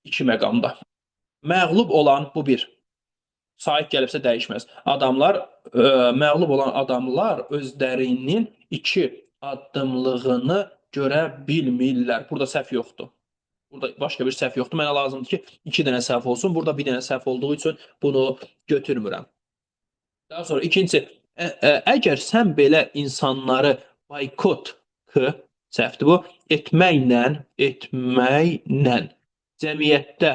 2 məqamda. Məğlub olan bu bir. Sahib gəlibsə dəyişməz. Məğlub olan adamlar özlərinin 2 addımlığını görə bilmirlər. Burada səhv yoxdur. Burada başqa bir səhv yoxdur. Mənə lazımdır ki, 2 dənə səhv olsun. Burada bir dənə səhv olduğu üçün bunu götürmürəm. Daha sonra ikincisi, əgər sən belə insanları boykot, səhvdir bu, etməklə cəmiyyətdə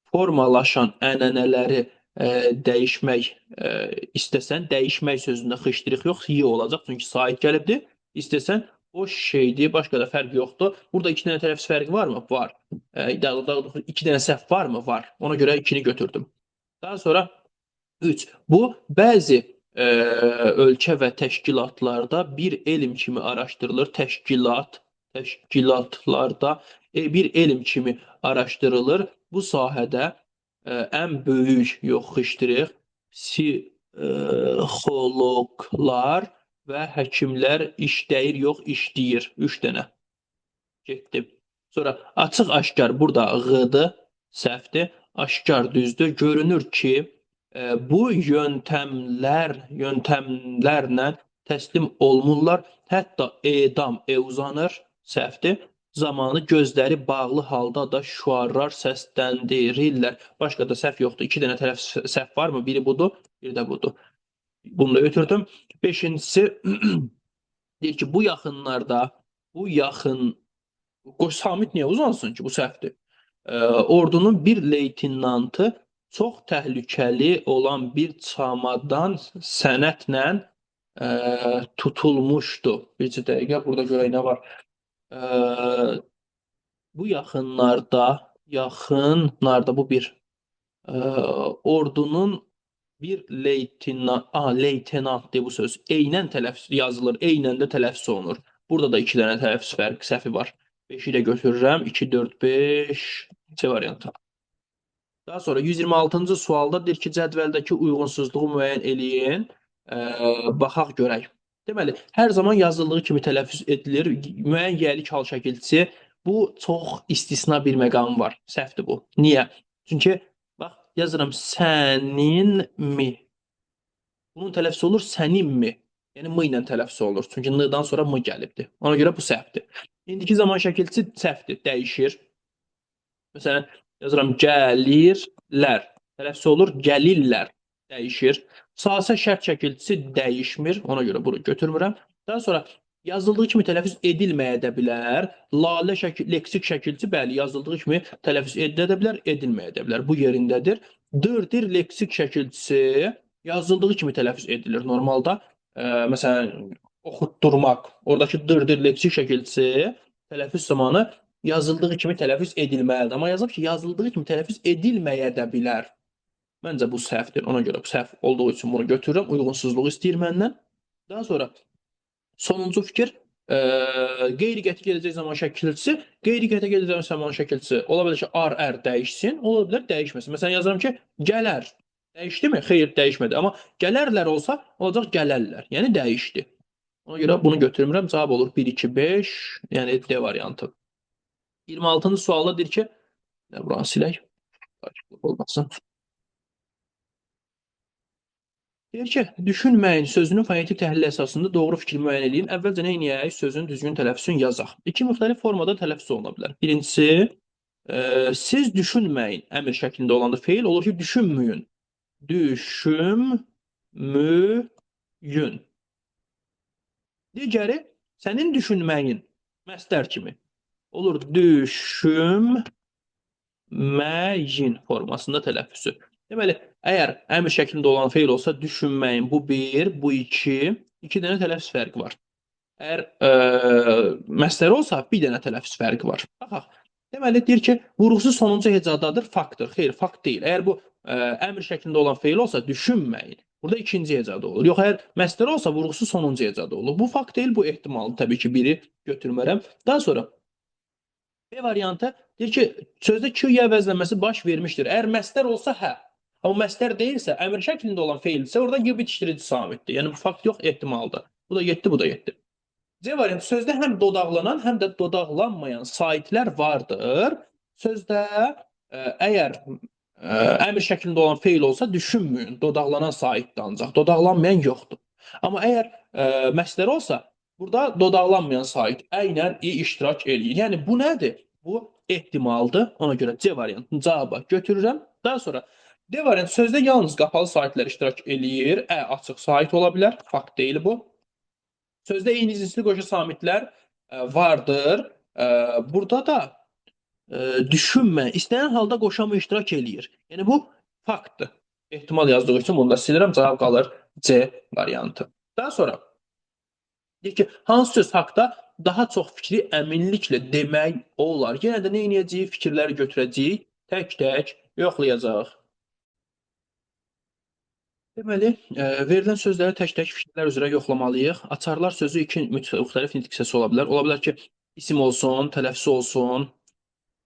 formalaşan ənənələri dəyişmək istəsən, dəyişmək sözündə xışdırıq yox, y olacaq, çünki sahib gəlibdir. İstəsən, boş şeydir, başqa da fərq yoxdur. Burada 2 dənə tələffüz fərqi varmı? Var. 2 dənə səhv varmı? Var. Ona görə 2-ni götürdüm. Daha sonra 3. Bu, bəzi ölkə və təşkilatlarda bir elm kimi araşdırılır. Təşkilatlarda bir elm kimi araşdırılır. Bu sahədə ən böyük yox xışdırıq, psixologlar və həkimlər işləyir, yox işləyir. 3 dənə. Getdim. Sonra açıq-aşkar burada ğıdır, səhvdir. Aşkar düzdür. Görünür ki, bu yöntəmlərlə təslim olmurlar. Hətta edam uzanır, səhvdir. Zamanı gözləri bağlı halda da şüarlar səsləndirirlər. Başqa da səhv yoxdur. 2 dənə tələffüz səhv varmı? Biri budur, biri də budur. Bunu da götürdüm. 5-incisi deyir ki, bu yaxınlarda, samit niyə uzansın ki, bu səhvdir. Ordunun bir leytinantı çox təhlükəli olan bir çamadan sənətlə tutulmuşdu. Bircə dəqiqə, burada görək nə var. Bu yaxınlarda bu bir ordunun bir leytenantdır bu söz. Eynən tələffüz yazılır, eynən də tələffüz olunur. Burada da 2 dənə tələffüz fərqi səhvi var. 5-i də götürürəm. 2, 4, 5 C variantı. Daha sonra 126-cı sualda deyir ki, cədvəldəki uyğunsuzluğu müəyyən eləyin. Baxaq görək. Deməli, hər zaman yazıldığı kimi tələffüz edilir. Müəyyən yiyəlik hal şəkilçisi. Bu çox istisna bir məqam var. Səhvdir bu. Niyə? Çünki bax, yazıram səninmi. Bunun tələffüzü olur səninmi. Yəni m ilə tələffüz olur. Çünki n-dan sonra m gəlibdir. Ona görə bu səhvdir. İndiki zaman şəkilçisi səhvdir, dəyişir. Məsələn, yazıram gəlirlər. Tələffüz olur gəlirlər. Dəyişir. Sasə şərt şəkilçisi dəyişmir. Ona görə bunu götürmürəm. Daha sonra yazıldığı kimi tələffüz edilməyə də bilər. Lalə leksik şəkilçisi bəli, yazıldığı kimi tələffüz edilə də bilər, edilməyə də bilər. Bu yerindədir. Dırdır leksik şəkilçisi, yazıldığı kimi tələffüz edilir normalda. Məsələn, oxutdurmaq, oradakı dırdır leksik şəkilçisi tələffüz zamanı yazıldığı kimi tələffüz edilməlidir. Amma yazıb ki, yazıldığı kimi tələffüz edilməyə də bilər. Məncə bu səhvdir. Ona görə bu səhv olduğu üçün bunu götürürəm. Uyğunsuzluq istəyir məndən. Daha sonra sonuncu fikir, qeyri-qəti gələcək zaman şəkilçisi, qeyri-qəti gələcək zaman şəkilçisi ola bilər ki, ar dəyişsin, ola bilər dəyişməsin. Məsələn, yazıram ki, gələr. Dəyişdimi? Xeyr, dəyişmədi. Amma gələrlər olsa, olacaq gələrlər. Yəni dəyişdi. Ona görə bunu götürmürəm. Cavab olur 1, 2, 5, yəni D variantı. 26-cı sualda deyir ki, buranı silək, açıqlıq olmasın. Deyir ki, düşünməyin sözünün fonetik təhlil əsasında doğru fikir müəyyən edin. Əvvəlcə nə edək? Sözün düzgün tələffüzünü yazaq. İki müxtəlif formada tələffüz oluna bilər. Birincisi, siz düşünməyin əmr şəklində olanda feil olur ki, düşünməyin. Düşünməyin. Digəri, sənin düşünməyin məstər kimi olur. Düşünməyin formasında tələffüzü. Deməli, əgər əmr şəklində olan feil olsa, düşünməyin. Bu 1, bu 2. 2 dənə tələffüz fərqi var. Əgər məsələ olsa, bir dənə tələffüz fərqi var. Baxaq. Deməli, deyir ki, vurğusu sonuncu hecadadır, faktdır. Xeyr, fakt deyil. Əgər bu əmr şəklində olan feil olsa, düşünməyin. Burada ikinci hecada olur. Yox, əgər məsələ olsa, vurğusu sonuncu hecada olur. Bu fakt deyil, bu ehtimaldır. Təbii ki, biri götürmərəm. Daha sonra B variantı deyir ki, sözdə Q-ya əvəzlənməsi baş vermişdir. Əgər məsdər olsa, hə. Amma məsdər deyilsə, əmr şəklində olan feildirsə, orada Y bitişdirici samitdir. Yəni bu fakt yox, ehtimaldır. Bu da 7, bu da 7. C variantı sözdə həm dodaqlanan, həm də dodaqlanmayan saitlər vardır. Sözdə əgər əmr şəklində olan feil olsa, düşünməyin. Dodaqlanan saitdir ancaq. Dodaqlanmayan yoxdur. Amma əgər məsdər olsa, burada dodaqlanmayan sait əynən iştirak eləyir. Yəni bu nədir? Bu ehtimaldır. Ona görə C variantını cavaba götürürəm. Daha sonra D variantı sözdə yalnız qapalı saitlər iştirak eləyir. Açıq sait ola bilər. Fakt deyil bu. Sözdə eyni cinsli qoşu samitlər vardır. Burada da düşünmə, istənilən halda qoşamı iştirak eləyir. Yəni bu faktdır. Ehtimal yazdığı üçün bunu da silirəm. Cavab qalır C variantı. Daha sonra deyir ki, hansı söz haqda daha çox fikri əminliklə demək olar? Yenə də nə edəcəyik? Fikirləri götürəcəyik, tək-tək yoxlayacaq. Deməli, verilən sözləri tək-tək fikirlər üzrə yoxlamalıyıq. Açarlar sözü iki müxtəlif nitq hissəsi ola bilər. Ola bilər ki, isim olsun, tələffüz olsun,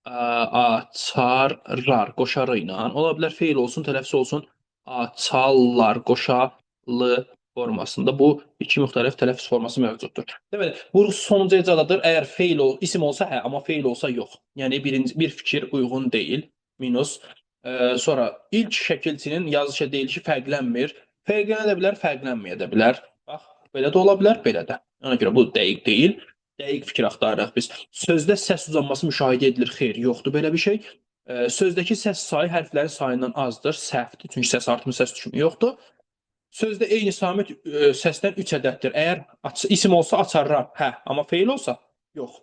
açarlar qoşarı ilə. Ola bilər feil olsun, tələffüz olsun, açarlar qoşalı formasında. Bu iki müxtəlif tələffüz forması mövcuddur. Deməli, vurğusu sonuncu hecadadır. Əgər feil isim olsa hə, amma feil olsa yox. Yəni bir fikir uyğun deyil. Minus. Sonra ilk şəkilçinin yazışı deyilişi fərqlənmir. Fərqlənə də bilər, fərqlənməyə də bilər. Bax, belə də ola bilər, belə də. Ona görə bu dəqiq deyil. Dəqiq fikir axtarırıq biz. Sözdə səs uzanması müşahidə edilir. Xeyr, yoxdur belə bir şey. Sözdəki səs sayı hərflərin sayından azdır. Səhvdir. Çünki səs artımı, səs düşümü yoxdur. Sözdə eyni samit səsdən 3 ədəddir. Əgər isim olsa açarlar, hə. Amma feil olsa, yox.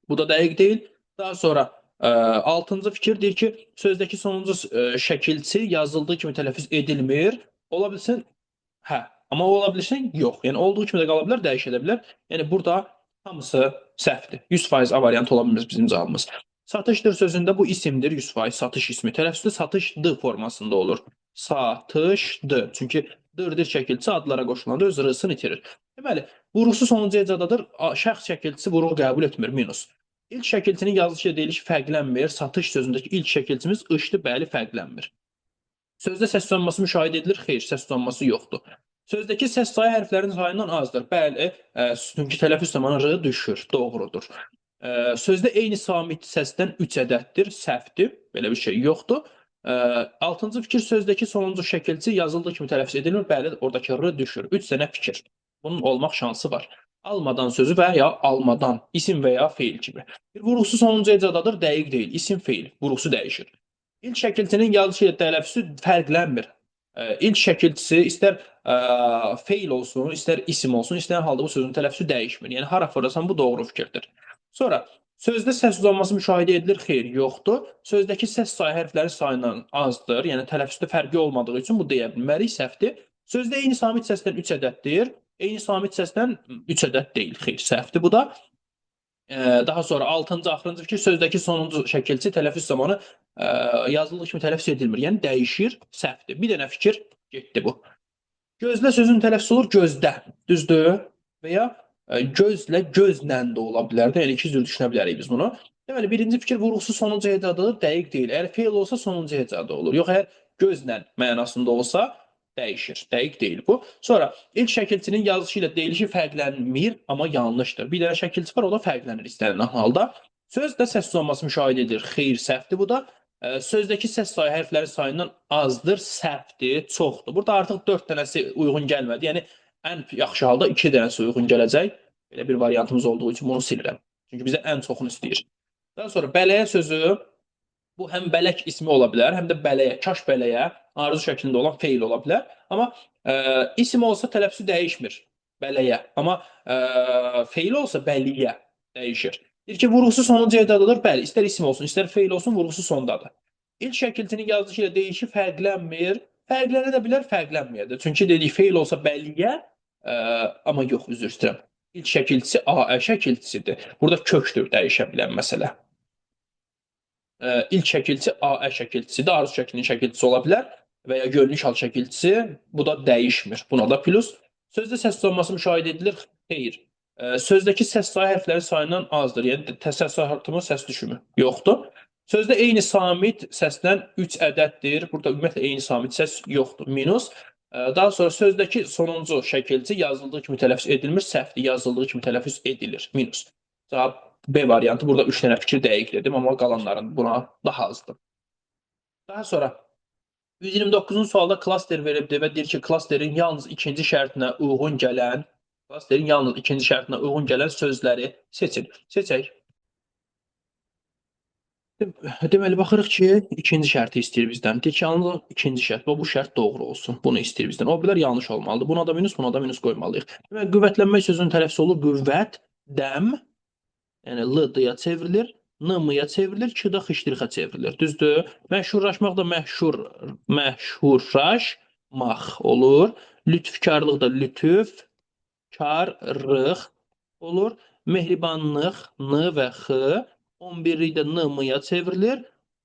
Bu da dəqiq deyil. Daha sonra 6-cı fikir deyir ki, sözdəki sonuncu şəkilçi yazıldığı kimi tələffüz edilmir. Ola bilsin, hə. Amma ola bilsin, yox. Yəni olduğu kimi də qala bilər, dəyişə də bilər. Yəni burada hamısı səhvdir. 100% A variantı ola bilmir bizim cavabımız. Satışdır sözündə bu isimdir, 100% satış ismi. Tələffüzdə satışdı formasında olur. Satışdı. Çünki dırdır şəkilçi adlara qoşulanda öz r-sını itirir. Deməli, vurğusu sonuncu hecadadır. Şəxs şəkilçisi vurğu qəbul etmir, minus. İlk şəkilçinin yazışı ilə deyilişi fərqlənmir. Satış sözündəki ilk şəkilçimiz ışdı, bəli, fərqlənmir. Sözdə səs uzanması müşahidə edilir. Xeyr, səs uzanması yoxdur. Sözdəki səs sayı hərflərin sayından azdır. Bəli, çünki tələffüz zamanı r düşür, doğrudur. Sözdə eyni samit səsdən 3 ədəddir, səhvdir. Belə bir şey yoxdur. 6-cı fikir sözdəki sonuncu şəkilçi yazıldığı kimi tələffüz edilmir. Bəli, oradakı r düşür. 3 dənə fikir. Bunun olmaq şansı var. Almadan sözü və ya almadan, isim və ya feil kimi. Bir vurğusu sonuncu hecadadır, dəqiq deyil. İsim, feil, vurğusu dəyişir. İlk şəkilçinin yazışı ilə tələffüzü fərqlənmir. İlk şəkilçisi istər feil olsun, istər isim olsun, istər halda bu sözün tələffüzü dəyişmir. Yəni hara fırlasan bu doğru fikirdir. Sonra Sözdə səs uzanması müşahidə edilir, xeyr, yoxdur. Sözdəki səs sayı hərflərin sayından azdır, yəni tələffüzdə fərqi olmadığı üçün bu deyə bilmərik, səhvdir. Sözdə eyni samit səsdən 3 ədəddir, eyni samit səsdən 3 ədəd deyil, xeyr, səhvdir bu da. Daha sonra 6-cı, axırıncı fikir, sözdəki sonuncu şəkilçi tələffüz zamanı yazıldığı kimi tələffüz edilmir, yəni dəyişir, səhvdir. Bir dənə fikir getdi bu. Gözlə sözün tələffüz olur gözdə, düzdür? Və ya gözlə gözlə də ola bilər də, yəni iki cür düşünə bilərik biz bunu. Deməli, birinci fikir vurğusu sonuncu hecadıdır, dəqiq deyil. Əgər feil olsa sonuncu hecadı olur. Yox, əgər gözlə mənasında olsa dəyişir. Dəqiq deyil bu. Sonra ilk şəkilçinin yazışı ilə deyilişi fərqlənmir, amma yanlışdır. Bir dənə şəkilçi var, o da fərqlənir istənilən halda. Sözdə səs uzanması müşahidə edilir. Xeyr, səhvdir bu da. Sözdəki səs sayı hərflərin sayından azdır, səhvdir, çoxdur. Burada artıq 4 dənəsi uyğun gəlmədi. Yəni ən yaxşı halda 2 dənəsi uyğun gələcək. Belə bir variantımız olduğu üçün bunu silirəm. Çünki bizə ən çoxunu istəyir. Daha sonra bələyə sözü bu həm bələk ismi ola bilər, həm də bələyə, kaş bələyə arzu şəklində olan feil ola bilər. Amma isim olsa tələffüzü dəyişmir. Bələyə. Amma feil olsa bəliyə dəyişir. Deyir ki, vurğusu sonuncu edadıdır. Bəli, istər isim olsun, istər feil olsun, vurğusu sondadır. İlk şəkilçinin yazılışı ilə deyişi fərqlənmir. Fərqlənə də bilər, fərqlənməyə də. Çünki dedik, feil olsa bəliyə, amma yox, üzr istəyirəm. İlk şəkilçisi Aə şəkilçisidir. Burada kökdür dəyişə bilən məsələ. İlk şəkilçisi Aə şəkilçisidir. Arzu şəklinin şəkilçisi ola bilər və ya görünüş hal şəkilçisi. Bu da dəyişmir. Buna da plus. Sözdə səs uzanması müşahidə edilir. Xeyr. Sözdəki səs sayı hərflərin sayından azdır. Yəni səs artımı, səs düşümü yoxdur. Sözdə eyni samit səsdən 3 ədəddir. Burada ümumiyyətlə eyni samit səs yoxdur. Minus. Daha sonra sözdəki sonuncu şəkilçi yazıldığı kimi tələffüz edilmir, səhvdir. Yazıldığı kimi tələffüz edilir. Minus. Cavab B variantı. Burada 3 dənə fikir dəqiq dedim, amma qalanların buna daha azdır. Daha sonra 129-cu sualda klaster veribdir və deyir ki, klasterin yalnız ikinci şərtinə uyğun gələn klasterin yalnız ikinci şərtinə uyğun gələn sözləri seçin. Seçək. Deməli, baxırıq ki, ikinci şərti istəyir bizdən. Deyir ki, yalnız ikinci şərt və bu şərt doğru olsun. Bunu istəyir bizdən. O bilər yanlış olmalıdır. Buna da minus qoymalıyıq. Deməli, qüvvətlənmək sözünün tələffüzü olur qüvvət, dəm, yəni l-dıya çevrilir, n-mıya çevrilir, k-da xışdırıxa çevrilir. Düzdür? Məşhurlaşmaq da məşhurlaşmaq olur. Lütfkarlıq da lütüf, karlıq olur. Mehribanlıq n və x, 11-lik də n-mıya çevrilir,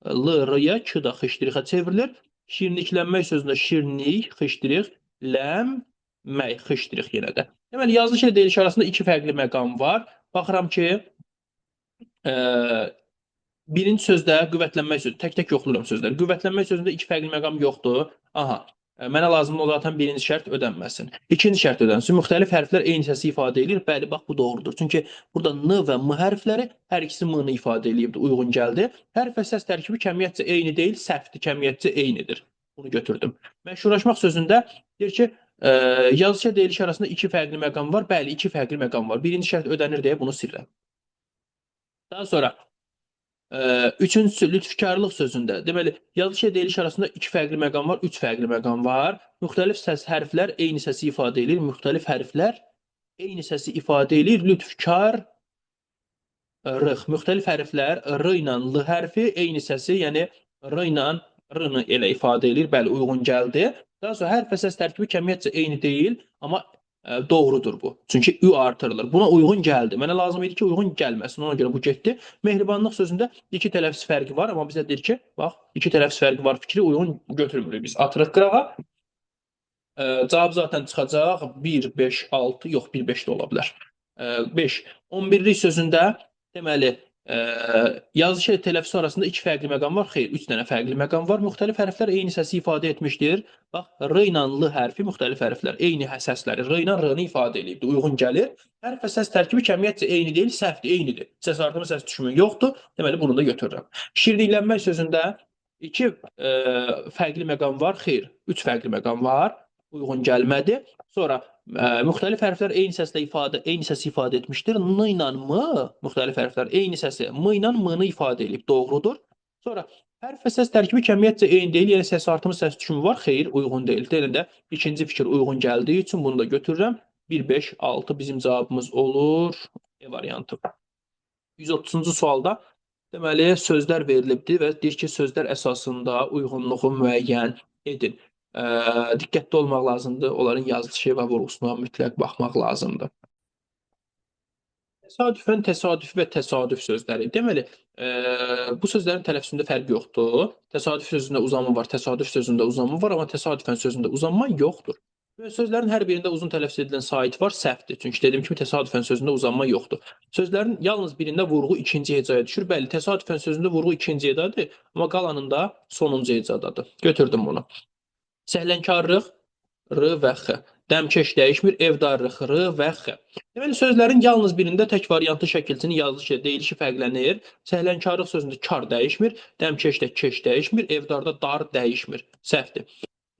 l-rıya, k-da xışdırıxa çevrilir. Şirniklənmək sözündə şirnik, xışdırıq, ləmmək, xışdırıq yenə də. Deməli, yazılış ilə deyiliş arasında iki fərqli məqam var. Baxıram ki, birinci sözdə qüvvətlənmək sözü, tək-tək yoxlayıram sözləri. Qüvvətlənmək sözündə iki fərqli məqam yoxdur. Aha, mənə lazımdır o zaten birinci şərt ödənməsin. İkinci şərt ödənsin. Müxtəlif hərflər eyni səsi ifadə edir. Bəli, bax, bu doğrudur. Çünki burada n və m hərfləri hər ikisi m-nı ifadə edib, uyğun gəldi. Hərf və səs tərkibi kəmiyyətcə eyni deyil, səhvdir, kəmiyyətcə eynidir. Bunu götürdüm. Məşhurlaşmaq sözündə deyir ki, yazıca deyiliş arasında iki fərqli məqam var. Bəli, iki fərqli məqam var. Birinci şərt ödənir deyə bunu silirəm. Daha sonra üçüncüsü lütfkarlıq sözündə. Deməli, yazıca deyiliş arasında iki fərqli məqam var, üç fərqli məqam var. Müxtəlif səs hərflər eyni səsi ifadə edir. Müxtəlif hərflər eyni səsi ifadə edir. Lütfkarlıq. Müxtəlif hərflər r ilə l hərfi eyni səsi, yəni r ilə r-nı elə ifadə edir. Bəli, uyğun gəldi. Daha sonra hərf və səs tərkibi kəmiyyətcə eyni deyil, amma doğrudur bu. Çünki ü artırılır. Buna uyğun gəldi. Mənə lazım idi ki, uyğun gəlməsin. Ona görə bu getdi. Mehribanlıq sözündə iki tələffüz fərqi var, amma bizə deyir ki, bax, iki tələffüz fərqi var fikri uyğun götürmürük biz. Atırıq qırağa. Cavab zaten çıxacaq 1, 5, 6, yox 1, 5 də ola bilər. 5. 11-lik sözündə deməli, yazışı ilə tələffüz arasında iki fərqli məqam var. Xeyr, 3 dənə fərqli məqam var. Müxtəlif hərflər eyni səsi ifadə etmişdir. Bax, r ilə l hərfi müxtəlif hərflər eyni səsləri r ilə r-nı ifadə edib, uyğun gəlir. Hərf və səs tərkibi kəmiyyətcə eyni deyil, səhvdir, eynidir. Səs artımı, səs düşümü yoxdur. Deməli, bunu da götürürəm. Şirniklənmək sözündə iki fərqli məqam var. Xeyr, 3 fərqli məqam var. Uyğun gəlmədi. Sonra müxtəlif hərflər eyni səslə eyni səsi ifadə etmişdir. N ilə m, müxtəlif hərflər eyni səsi m ilə m-nı ifadə edib. Doğrudur. Sonra hərf və səs tərkibi kəmiyyətcə eyni deyil, yəni səs artımı, səs düşümü var. Xeyr, uyğun deyil. Deyilən də ikinci fikir uyğun gəldiyi üçün bunu da götürürəm. 1, 5, 6 bizim cavabımız olur. E variantı. 130-cu sualda deməli sözlər verilibdir və deyir ki, sözlər əsasında uyğunluğu müəyyən edin. Diqqətli olmaq lazımdır. Onların yazılışı və vurğusuna mütləq baxmaq lazımdır. Təsadüfən, təsadüf və təsadüf sözləri. Deməli, bu sözlərin tələffüzündə fərq yoxdur. Təsadüf sözündə uzanma var, təsadüf sözündə uzanma var, amma təsadüfən sözündə uzanma yoxdur. Və sözlərin hər birində uzun tələffüz edilən sait var, səhvdir. Çünki dediyim kimi təsadüfən sözündə uzanma yoxdur. Sözlərin yalnız birində vurğu ikinci hecaya düşür. Bəli, təsadüfən sözündə vurğu ikinci hecadır, amma qalanında sonuncu hecadadır. Götürdüm bunu. Səhlənkarlıq R və X. Dəmkeş dəyişmir, evdarlıq R və X. Deməli, sözlərin yalnız birində tək variantlı şəkilçinin yazılışı, deyilişi fərqlənir. Səhlənkarlıq sözündə kar dəyişmir, dəmkeşdə keş dəyişmir, evdarda dar dəyişmir. Səhvdir.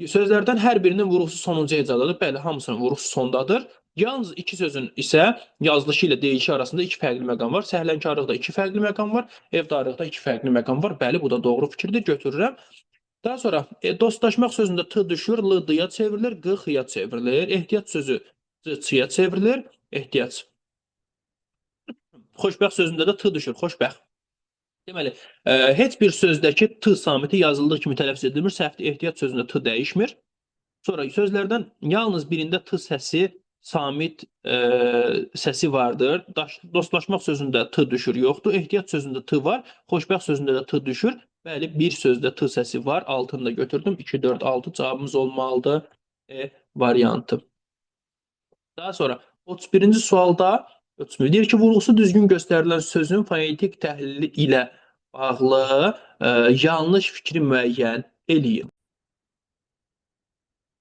Sözlərdən hər birinin vurğusu sonuncu hecadadır. Bəli, hamısının vurğusu sondadır. Yalnız iki sözün isə yazılışı ilə deyilişi arasında iki fərqli məqam var. Səhlənkarlıqda iki fərqli məqam var, evdarlıqda iki fərqli məqam var. Bəli, bu da doğru fikirdir, götürürəm. Daha sonra dostlaşmaq sözündə t düşür, l d-ya çevrilir, q x-ya çevrilir. Ehtiyac sözü c-ya çevrilir. Ehtiyac. Xoşbəxt sözündə də t düşür, xoşbəxt. Deməli, heç bir sözdəki t samiti yazıldığı kimi tələffüz edilmir. Səhvdir, ehtiyac sözündə t dəyişmir. Sonra sözlərdən yalnız birində t səsi, samit səsi vardır. Dostlaşmaq sözündə t düşür, yoxdur. Ehtiyac sözündə t var, xoşbəxt sözündə də t düşür. Bəli, bir sözdə t səsi var. Altını da götürdüm. 2, 4, 6 cavabımız olmalıdır. E variantı. Daha sonra 31-ci sualda deyir ki, vurğusu düzgün göstərilən sözün fonetik təhlili ilə bağlı yanlış fikri müəyyən eləyin.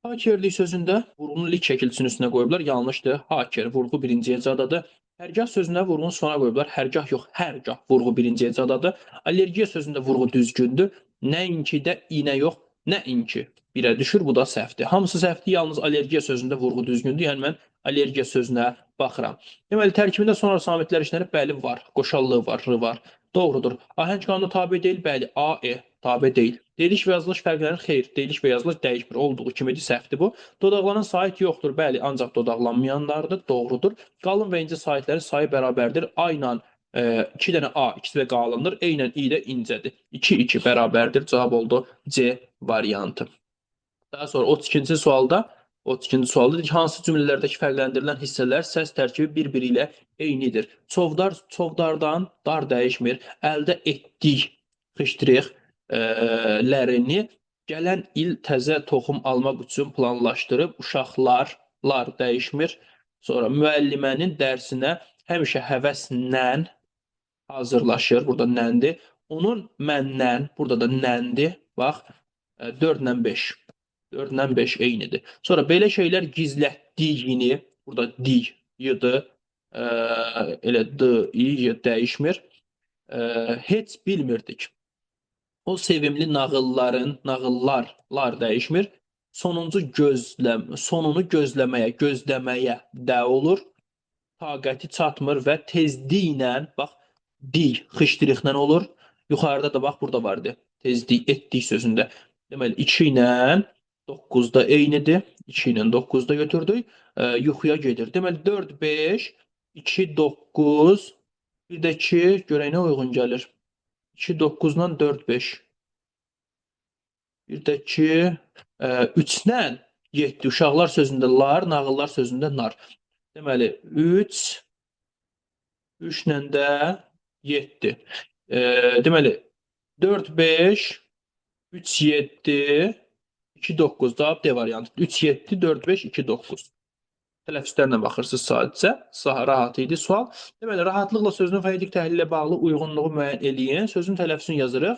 Hakerlik sözündə vurğunu lik şəkilçisinin üstünə qoyublar. Yanlışdır. Haker vurğu birinci hecadadır. Hərgah sözünə vurğunu sona qoyublar. Hərgah yox, hərgah vurğu birinci hecadadır. Allergiya sözündə vurğu düzgündür. Nəinki-də iynə yox, nəinki birə düşür. Bu da səhvdir. Hamısı səhvdir. Yalnız allergiya sözündə vurğu düzgündür. Yəni mən allergiya sözünə baxıram. Deməli, tərkibində sonra samitlər işlənib, bəli var. Qoşallığı var, r var. Doğrudur. Ahəng qanuna tabe deyil, bəli. A, E tabe deyil. Deyiliş və yazılış fərqlənir, xeyr. Deyiliş və yazılış dəyişmir. Olduğu kimidir, səhvdir bu. Dodaqlanan sait yoxdur, bəli. Ancaq dodaqlanmayanlardır, doğrudur. Qalın və ince saitlərin sayı bərabərdir. A ilə 2 dənə A, ikisi də qalındır. E ilə I də incədir. 2, 2 bərabərdir. Cavab oldu C variantı. Daha sonra 32-ci sualda deyir ki, hansı cümlələrdəki fərqləndirilən hissələr səs tərkibi bir-biri ilə eynidir? Çovdar, çovdardan dar dəyişmir. Əldə etdik, xışdırıq lərini gələn il təzə toxum almaq üçün planlaşdırıb uşaqlar dəyişmir. Sonra müəllimənin dərsinə həmişə həvəslə hazırlaşır. Burada nəndir. Onun məndən, burada da nəndir. Bax, 4 ilə 5. 4 ilə 5 eynidir. Sonra belə şeylər gizlətdiyini, burada di, y-dı, elə d, i dəyişmir. Heç bilmirdik. O sevimli nağıllar dəyişmir. Sonunu gözləməyə də olur. Taqəti çatmır və tezliklə, bax, dik, xışdırıqla olur. Yuxarıda da, bax, burada vardı. Tezlik, etdik sözündə. Deməli, 2 ilə 9-da eynidir. 2 ilə 9-da götürdük. Yuxuya gedir. Deməli, 4, 5, 2, 9, bir də 2, görək nə uyğun gəlir. 2, 9 ilə 4, 5. Bir də 2, 3 ilə 7. Uşaqlar sözündə lar, nağıllar sözündə nar. Deməli, 3 ilə də 7. Deməli, 4, 5, 3, 7, 2, 9. Cavab D variantı. 3, 7, 4, 5, 2, 9. Tələffüzlərlə baxırsınız sadəcə. Rahat idi sual. Deməli, rahatlıqla sözün fonetik təhlili ilə bağlı uyğunluğu müəyyən eləyin. Sözün tələffüzünü yazırıq.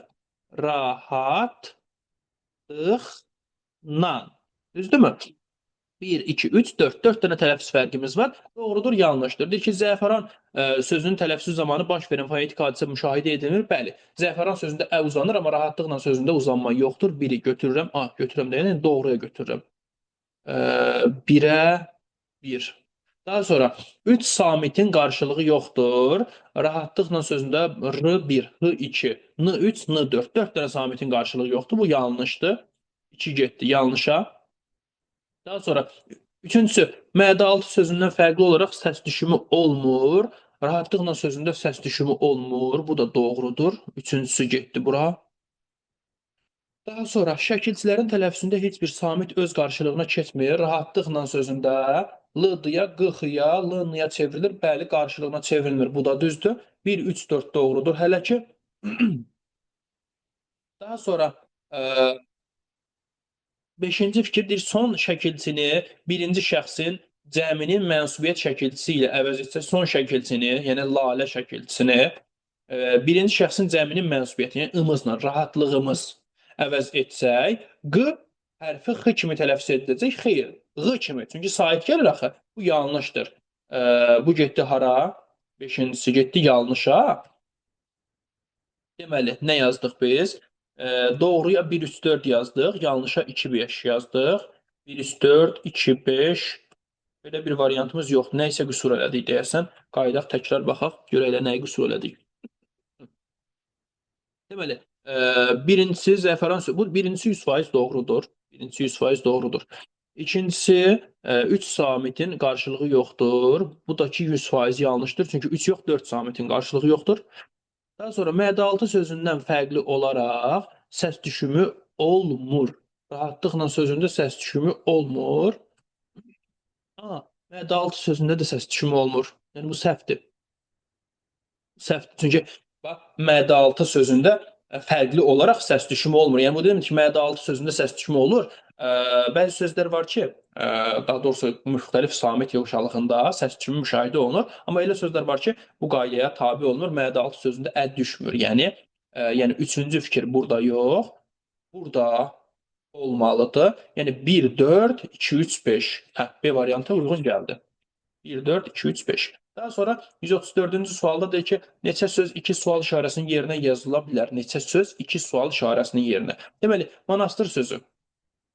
Rahatlıqla. Düzdürmü? 1, 2, 3, 4. 4 dənə tələffüz fərqimiz var. Doğrudur, yanlışdır. Deyir ki, zəfəran sözünün tələffüzü zamanı baş verən fonetik hadisə müşahidə edilir. Bəli, zəfəran sözündə ə uzanır, amma rahatlıqla sözündə uzanma yoxdur. 1-i götürürəm, A götürürəm deyən, yəni doğruya götürürəm. 1-ə 1. Daha sonra 3 samitin qarşılığı yoxdur. Rahatlıqla sözündə R1, H2, N3, N4. 4 dənə samitin qarşılığı yoxdur. Bu yanlışdır. 2 getdi yanlışa. Daha sonra üçüncüsü, mədə altı sözündən fərqli olaraq səs düşümü olmur. Rahatlıqla sözündə səs düşümü olmur. Bu da doğrudur. Üçüncüsü getdi bura. Daha sonra şəkilçilərin tələffüzündə heç bir samit öz qarşılığına keçmir. Rahatlıqla sözündə l-dıya, qıxıya, l-ınıya çevrilir. Bəli, qarşılığına çevrilmir. Bu da düzdür. 1, 3, 4 doğrudur. Hələ ki, daha sonra beşinci fikirdir, son şəkilçini birinci şəxsin cəminin mənsubiyyət şəkilçisi ilə əvəz etsək, son şəkilçini, yəni lalə şəkilçisini birinci şəxsin cəminin mənsubiyyəti, yəni ımızla, rahatlığımız əvəz etsək, q hərfi x kimi tələffüz ediləcək. Xeyr, ğ kimi. Çünki sahib gəlir axı. Bu yanlışdır. Bu getdi hara? Beşincisi getdi yanlışa. Deməli, nə yazdıq biz? Doğruya 1, 3, 4 yazdıq. Yanlışa 2, 5 yazdıq. 1, 3, 4, 2, 5. Belə bir variantımız yoxdur. Nə isə qüsur elədik deyəsən. Qayıdaq, təkrar baxaq. Görək elə nəyi qüsur elədik. Deməli, birincisi Zəfəran bu birincisi 100% doğrudur. Birincisi 100% doğrudur. İkincisi 3 samitin qarşılığı yoxdur. Bu da ki 100% yanlışdır. Çünki 3 yox, 4 samitin qarşılığı yoxdur. Daha sonra məd6 sözündən fərqli olaraq səs düşümü olmur. Rahatlıqla sözündə səs düşümü olmur. Məd6 sözündə də səs düşümü olmur. Yəni bu səhvdir. Səhvdir. Çünki bax, məd6 sözündə fərqli olaraq səs düşümü olmur. Yəni bu demir ki, məd6 sözündə səs düşümü olur. Bəzi sözlər var ki, daha doğrusu müxtəlif samit yığışalığında səs düşümü müşahidə olunur. Amma elə sözlər var ki, bu qaydaya tabe olunur. Məd6 sözündə əd düşmür. Yəni üçüncü fikir burada yox, burada olmalıdır. Yəni 1, 4, 2, 3, 5. B variantı uyğun gəldi. 1, 4, 2, 3, 5. Daha sonra 134-cü sualda deyir ki, neçə söz iki sual işarəsinin yerinə yazıla bilər? Neçə söz iki sual işarəsinin yerinə? Deməli, monastır sözü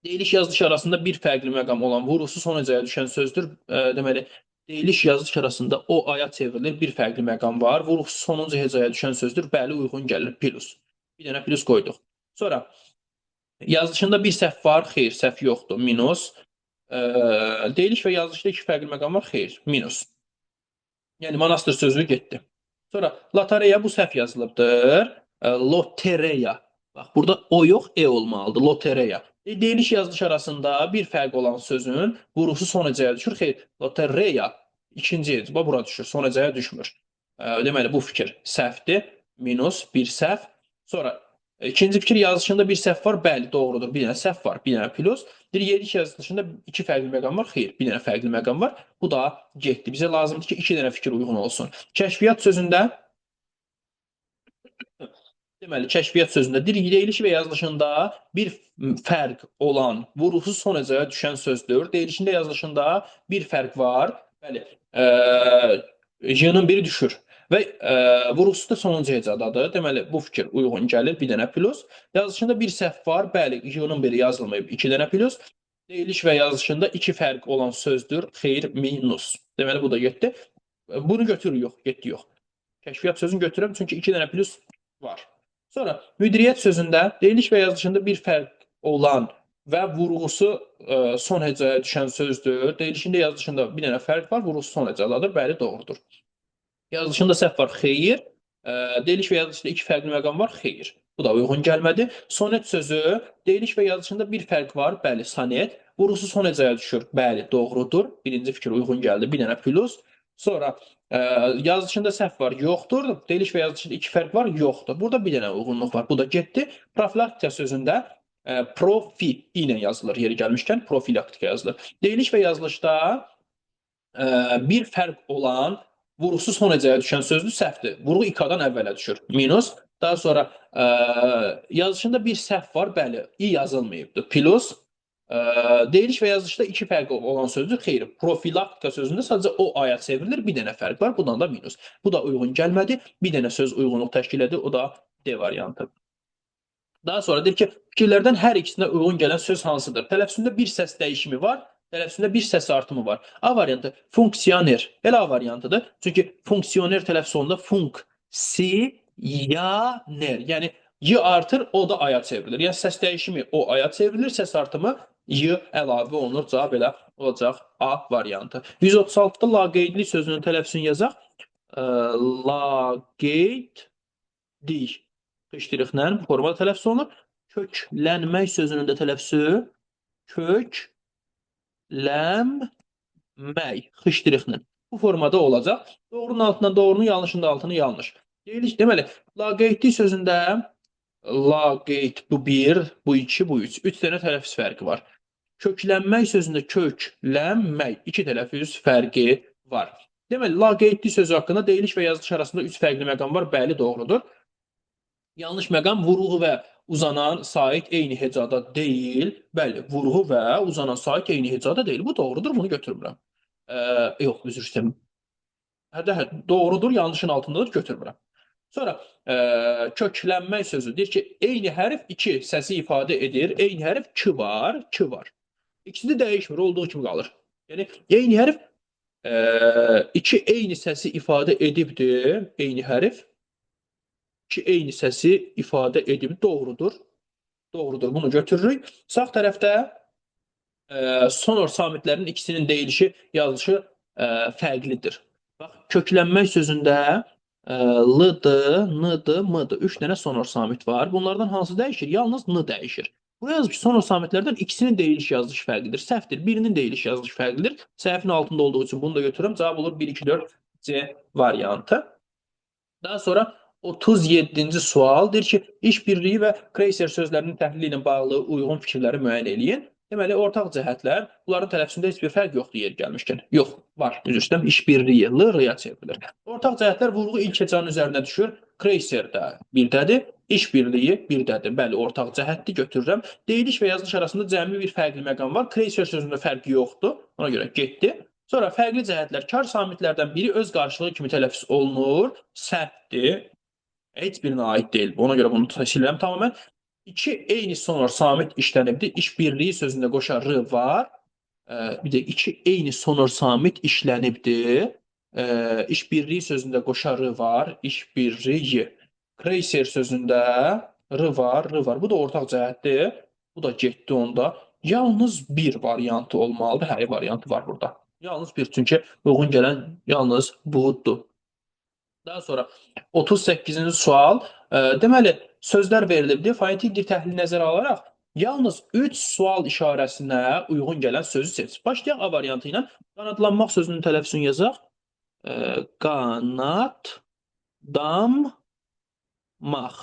deyiliş yazılış arasında bir fərqli məqam olan vurğusu son hecəyə düşən sözdür. Deməli, deyiliş yazılış arasında o aya çevrilir, bir fərqli məqam var. Vurğusu sonuncu hecəyə düşən sözdür. Bəli, uyğun gəlir. Plus. Bir dənə plus qoyduq. Sonra yazılışında bir səhv var, xeyr, səhv yoxdur. Minus. Deyiliş və yazılışda iki fərqli məqam var, xeyr, minus. Yəni monastır sözü getdi. Sonra lotereya bu səhv yazılıbdır. Lotereya. Bax, burada o yox, olmalıdır. Lotereya. Deyiliş yazılış arasında bir fərq olan sözün vurğusu son hecəyə düşür. Xeyr, lotereya ikinci hecə bura düşür, son hecəyə düşmür. Deməli, bu fikir səhvdir. Minus, bir səhv. Sonra ikinci fikir yazılışında bir səhv var. Bəli, doğrudur. Bir dənə səhv var, bir dənə plus. Deyiliş yazılışında iki fərqli məqam var. Xeyr, bir dənə fərqli məqam var. Bu da getdi. Bizə lazımdır ki, iki dənə fikir uyğun olsun. Kəşfiyyat sözündə deməli, kəşfiyyat sözündə deyiliş və yazılışında bir fərq olan, vurğusuz son hecəyə düşən sözdür. Deyilişində, yazılışında bir fərq var. Bəli, y-nın biri düşür. Və vurğusu da sonuncu hecədadır. Deməli, bu fikir uyğun gəlir. Bir dənə plus. Yazılışında bir səhv var. Bəli, y-nın biri yazılmayıb. 2 dənə plus. Deyiliş və yazılışında iki fərq olan sözdür. Xeyr, minus. Deməli, bu da getdi. Bunu götürür, yox, getdi, yox. Kəşfiyyat sözünü götürürəm, çünki 2 dənə plus var. Sonra müdiriyyət sözündə deyiliş və yazılışında bir fərq olan və vurğusu son hecəyə düşən sözdür. Deyilişində, yazılışında bir dənə fərq var, vurğusu son hecədadır. Bəli, doğrudur. Yazılışında səhv var, xeyr. Deyiliş və yazılışında iki fərqli məqam var, xeyr. Bu da uyğun gəlmədi. Sonet sözü, deyiliş və yazılışında bir fərq var, bəli, sonet. Vurğusu son hecəyə düşür, bəli, doğrudur. Birinci fikir uyğun gəldi, bir dənə plus. Sonra yazılışında səhv var, yoxdur. Deyiliş və yazılışında iki fərq var, yoxdur. Burada bir dənə uyğunluq var, bu da getdi. Profilaktika sözündə profi ilə yazılır, yeri gəlmişkən profilaktika yazılır. Deyiliş və yazılışda bir fərq olan vurğusu son hecəyə düşən sözdür, səhvdir. Vurğu İK-dan əvvələ düşür. Minus. Daha sonra yazılışında bir səhv var, bəli, i yazılmayıbdır. Plus. Deyiliş və yazılışda iki fərq olan sözdür. Xeyr, profilaktika sözündə sadəcə o aya çevrilir, bir dənə fərq var, bundan da minus. Bu da uyğun gəlmədi. Bir dənə söz uyğunluq təşkil edir, o da D variantı. Daha sonra deyir ki, fikirlərdən hər ikisinə uyğun gələn söz hansıdır? Tələffüzündə bir səs dəyişimi var, tələffüzündə bir səs artımı var. A variantı funksioner. Elə A variantıdır. Çünki funksioner tələffüz olunanda funksiyaner. Yəni y artır, o da aya çevrilir. Yəni səs dəyişimi o aya çevrilir, səs artımı y əlavə olunur. Cavab elə olacaq A variantı. 136-da laqeydlik sözünün tələffüzünü yazaq. Laqeyd dik. Xışdırıqla bu formada tələffüz olunur. Köklənmək sözünün də tələffüzü köklənmək. Xışdırıqla. Bu formada olacaq. Doğrunun altından doğrunu, yanlışın da altını yanlış. Deyilik, deməli, laqeydlik sözündə laqeyd bu 1, bu 2, bu 3. 3 dənə tələffüz fərqi var. Köklənmək sözündə köklənmək 2 tələffüz fərqi var. Deməli, laqeydlik sözü haqqında deyilik və yazılış arasında 3 fərqli məqam var. Bəli, doğrudur. Yanlış məqam vurğu və uzanan sait eyni hecada deyil. Bəli, vurğu və uzanan sait eyni hecada deyil. Bu doğrudur, bunu götürmürəm. Yox, üzr istəyirəm. Doğrudur, yanlışın altındadır, götürmürəm. Sonra köklənmək sözü deyir ki, eyni hərf 2 səsi ifadə edir. Eyni hərf 2 var, 2 var. İkisi də dəyişmir, olduğu kimi qalır. Yəni, eyni hərf 2 eyni səsi ifadə edibdir. Eyni hərf 2 eyni səsi ifadə edib. Doğrudur. Doğrudur. Bunu götürürük. Sağ tərəfdə sonor samitlərin ikisinin deyilişi, yazılışı fərqlidir. Bax, köklənmək sözündə l-dır, n-dır, m-dır. 3 dənə sonor samit var. Bunlardan hansı dəyişir? Yalnız n dəyişir. Buraya yazıb ki, sonor samitlərdən ikisinin deyiliş yazılış fərqlidir. Səhvdir. Birinin deyiliş yazılış fərqlidir. Səhvin altında olduğu üçün bunu da götürürəm. Cavab olur 1, 2, 4 C variantı. Daha sonra 37-ci sual deyir ki, işbirliyi və Kreyser sözlərinin təhlili ilə bağlı uyğun fikirləri müəyyən eləyin. Deməli, ortaq cəhətlər, bunların tələffüzündə heç bir fərq yoxdur yer gəlmişkən. Yox, var. Üzr istəyirəm, işbirliyi, l-rıya çevrilir. Ortaq cəhətlər vurğu ilk hecanın üzərinə düşür. Kreyserdə birdədir, işbirliyi birdədir. Bəli, ortaq cəhətdir, götürürəm. Deyiliş və yazılış arasında cəmi bir fərqli məqam var. Kreyser sözündə fərqi yoxdur. Ona görə getdi. Sonra fərqli cəhətlər, kar samitlərdən biri öz qarşılığı kimi tələffüz olunur. Səhvdir. Heç birinə aid deyil. Ona görə bunu silirəm tamamən. 2 eyni sonor samit işlənibdir. İşbirliyi sözündə qoşa r var. Bir də 2 eyni sonor samit işlənibdir. İşbirliyi sözündə qoşa r var. İşbirliyi. Kreyser sözündə r var, r var. Bu da ortaq cəhətdir. Bu da getdi onda. Yalnız bir variantı olmalıdır. Hər variantı var burada. Yalnız bir. Çünki uyğun gələn yalnız budur. Daha sonra 38-ci sual. Deməli, sözlər verilibdir. Fonetik dil təhlili nəzərə alaraq yalnız 3 sual işarəsinə uyğun gələn sözü seç. Başlayaq A variantı ilə. Qanadlanmaq sözünün tələffüzünü yazaq. Qanadlanmaq.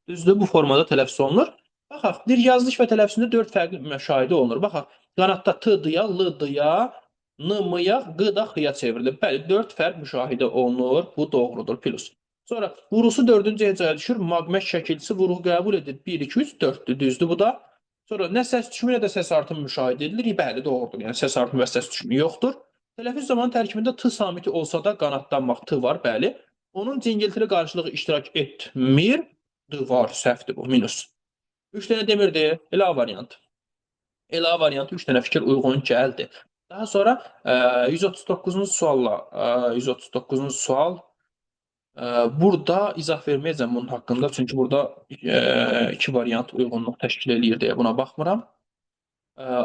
Düzdür, bu formada tələffüz olunur. Baxaq, dil yazılış və tələffüzündə 4 fərqli müşahidə olunur. Baxaq, qanadda t-dıya, l-dıya, n-mıya, qıda, xıya çevrilir. Bəli, 4 fərq müşahidə olunur. Bu doğrudur, plus. Sonra vurusu 4-cü hecaya düşür. Maqmək şəkilçisi vurğu qəbul edir. 1, 2, 3, 4-dür. Düzdür bu da. Sonra nə səs düşümü, nə də səs artımı müşahidə edilir. Bəli, doğrudur. Yəni səs artımı və səs düşümü yoxdur. Tələffüz zamanı tərkibində t samiti olsa da qanadlanmaq t var, bəli. Onun cingiltili qarşılığı iştirak etmir. D var, səhvdir bu, minus. 3 dənə demirdi, elə A variantı. Elə A variantı 3 dənə fikir uyğun gəldi. Daha sonra 139-cu sualla 139-cu sual. Burada izah verməyəcəm bunun haqqında, çünki burada 2 variant uyğunluq təşkil eləyir deyə buna baxmıram.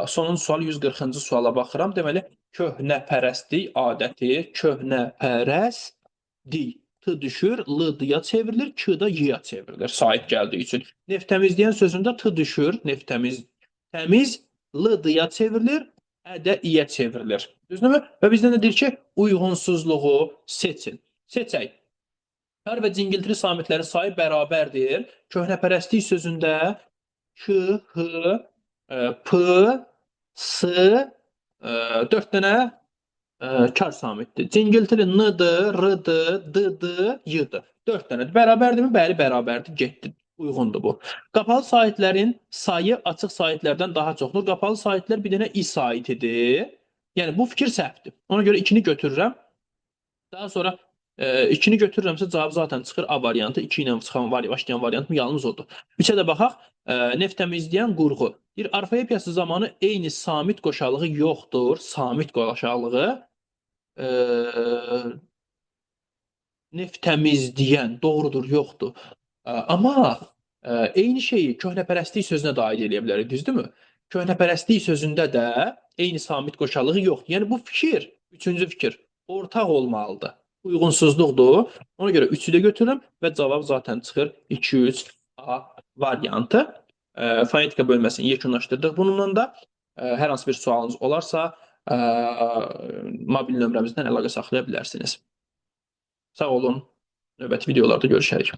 Sonuncu sual 140-cı suala baxıram. Deməli, köhnəpərəstlik adəti, köhnəpərəstlik. T düşür, l-dıya çevrilir, k-da y-ya çevrilir sahib gəldiyi üçün. Neft təmizləyən sözündə t düşür, neft təmiz, l-dıya çevrilir, ə-də i-yə çevrilir. Düzdürmü? Və bizdən də deyir ki, uyğunsuzluğu seçin. Seçək. Kar və cingiltili samitlərin sayı bərabərdir. Köhnəpərəstlik sözündə k, h, p, s, 4 dənə kar samitdir. Cingiltili n-dır, r-dır, d-dır, y-dır. 4 dənədir. Bərabərdirmi? Bəli, bərabərdir. Getdi. Uyğundur bu. Qapalı saitlərin sayı açıq saitlərdən daha çoxdur. Qapalı saitlər bir dənə i saitidir. Yəni, bu fikir səhvdir. Ona görə 2-ni götürürəm. Daha sonra 2-ni götürürəmsə cavab zaten çıxır A variantı. 2 ilə çıxan başlayan variantım yalnız odur. 3-ə də baxaq. Neft təmizləyən qurğu. Bir orfoepiyası zamanı eyni samit qoşalığı yoxdur. Samit qoşalığı neft təmizləyən doğrudur, yoxdur. Amma eyni şeyi köhnəpərəstlik sözünə də aid eləyə bilərik, düzdürmü? Köhnəpərəstlik sözündə də eyni samit qoşalığı yoxdur. Yəni bu fikir, 3-cü fikir, ortaq olmalıdır. uyğunsuzluqdur. Ona görə 3-ü də götürürəm və cavab zaten çıxır 203A variantı. Fonetika bölməsini yekunlaşdırdıq bununla da. Hər hansı bir sualınız olarsa, mobil nömrəmizdən əlaqə saxlaya bilərsiniz. Sağ olun. Növbəti videolarda görüşərik.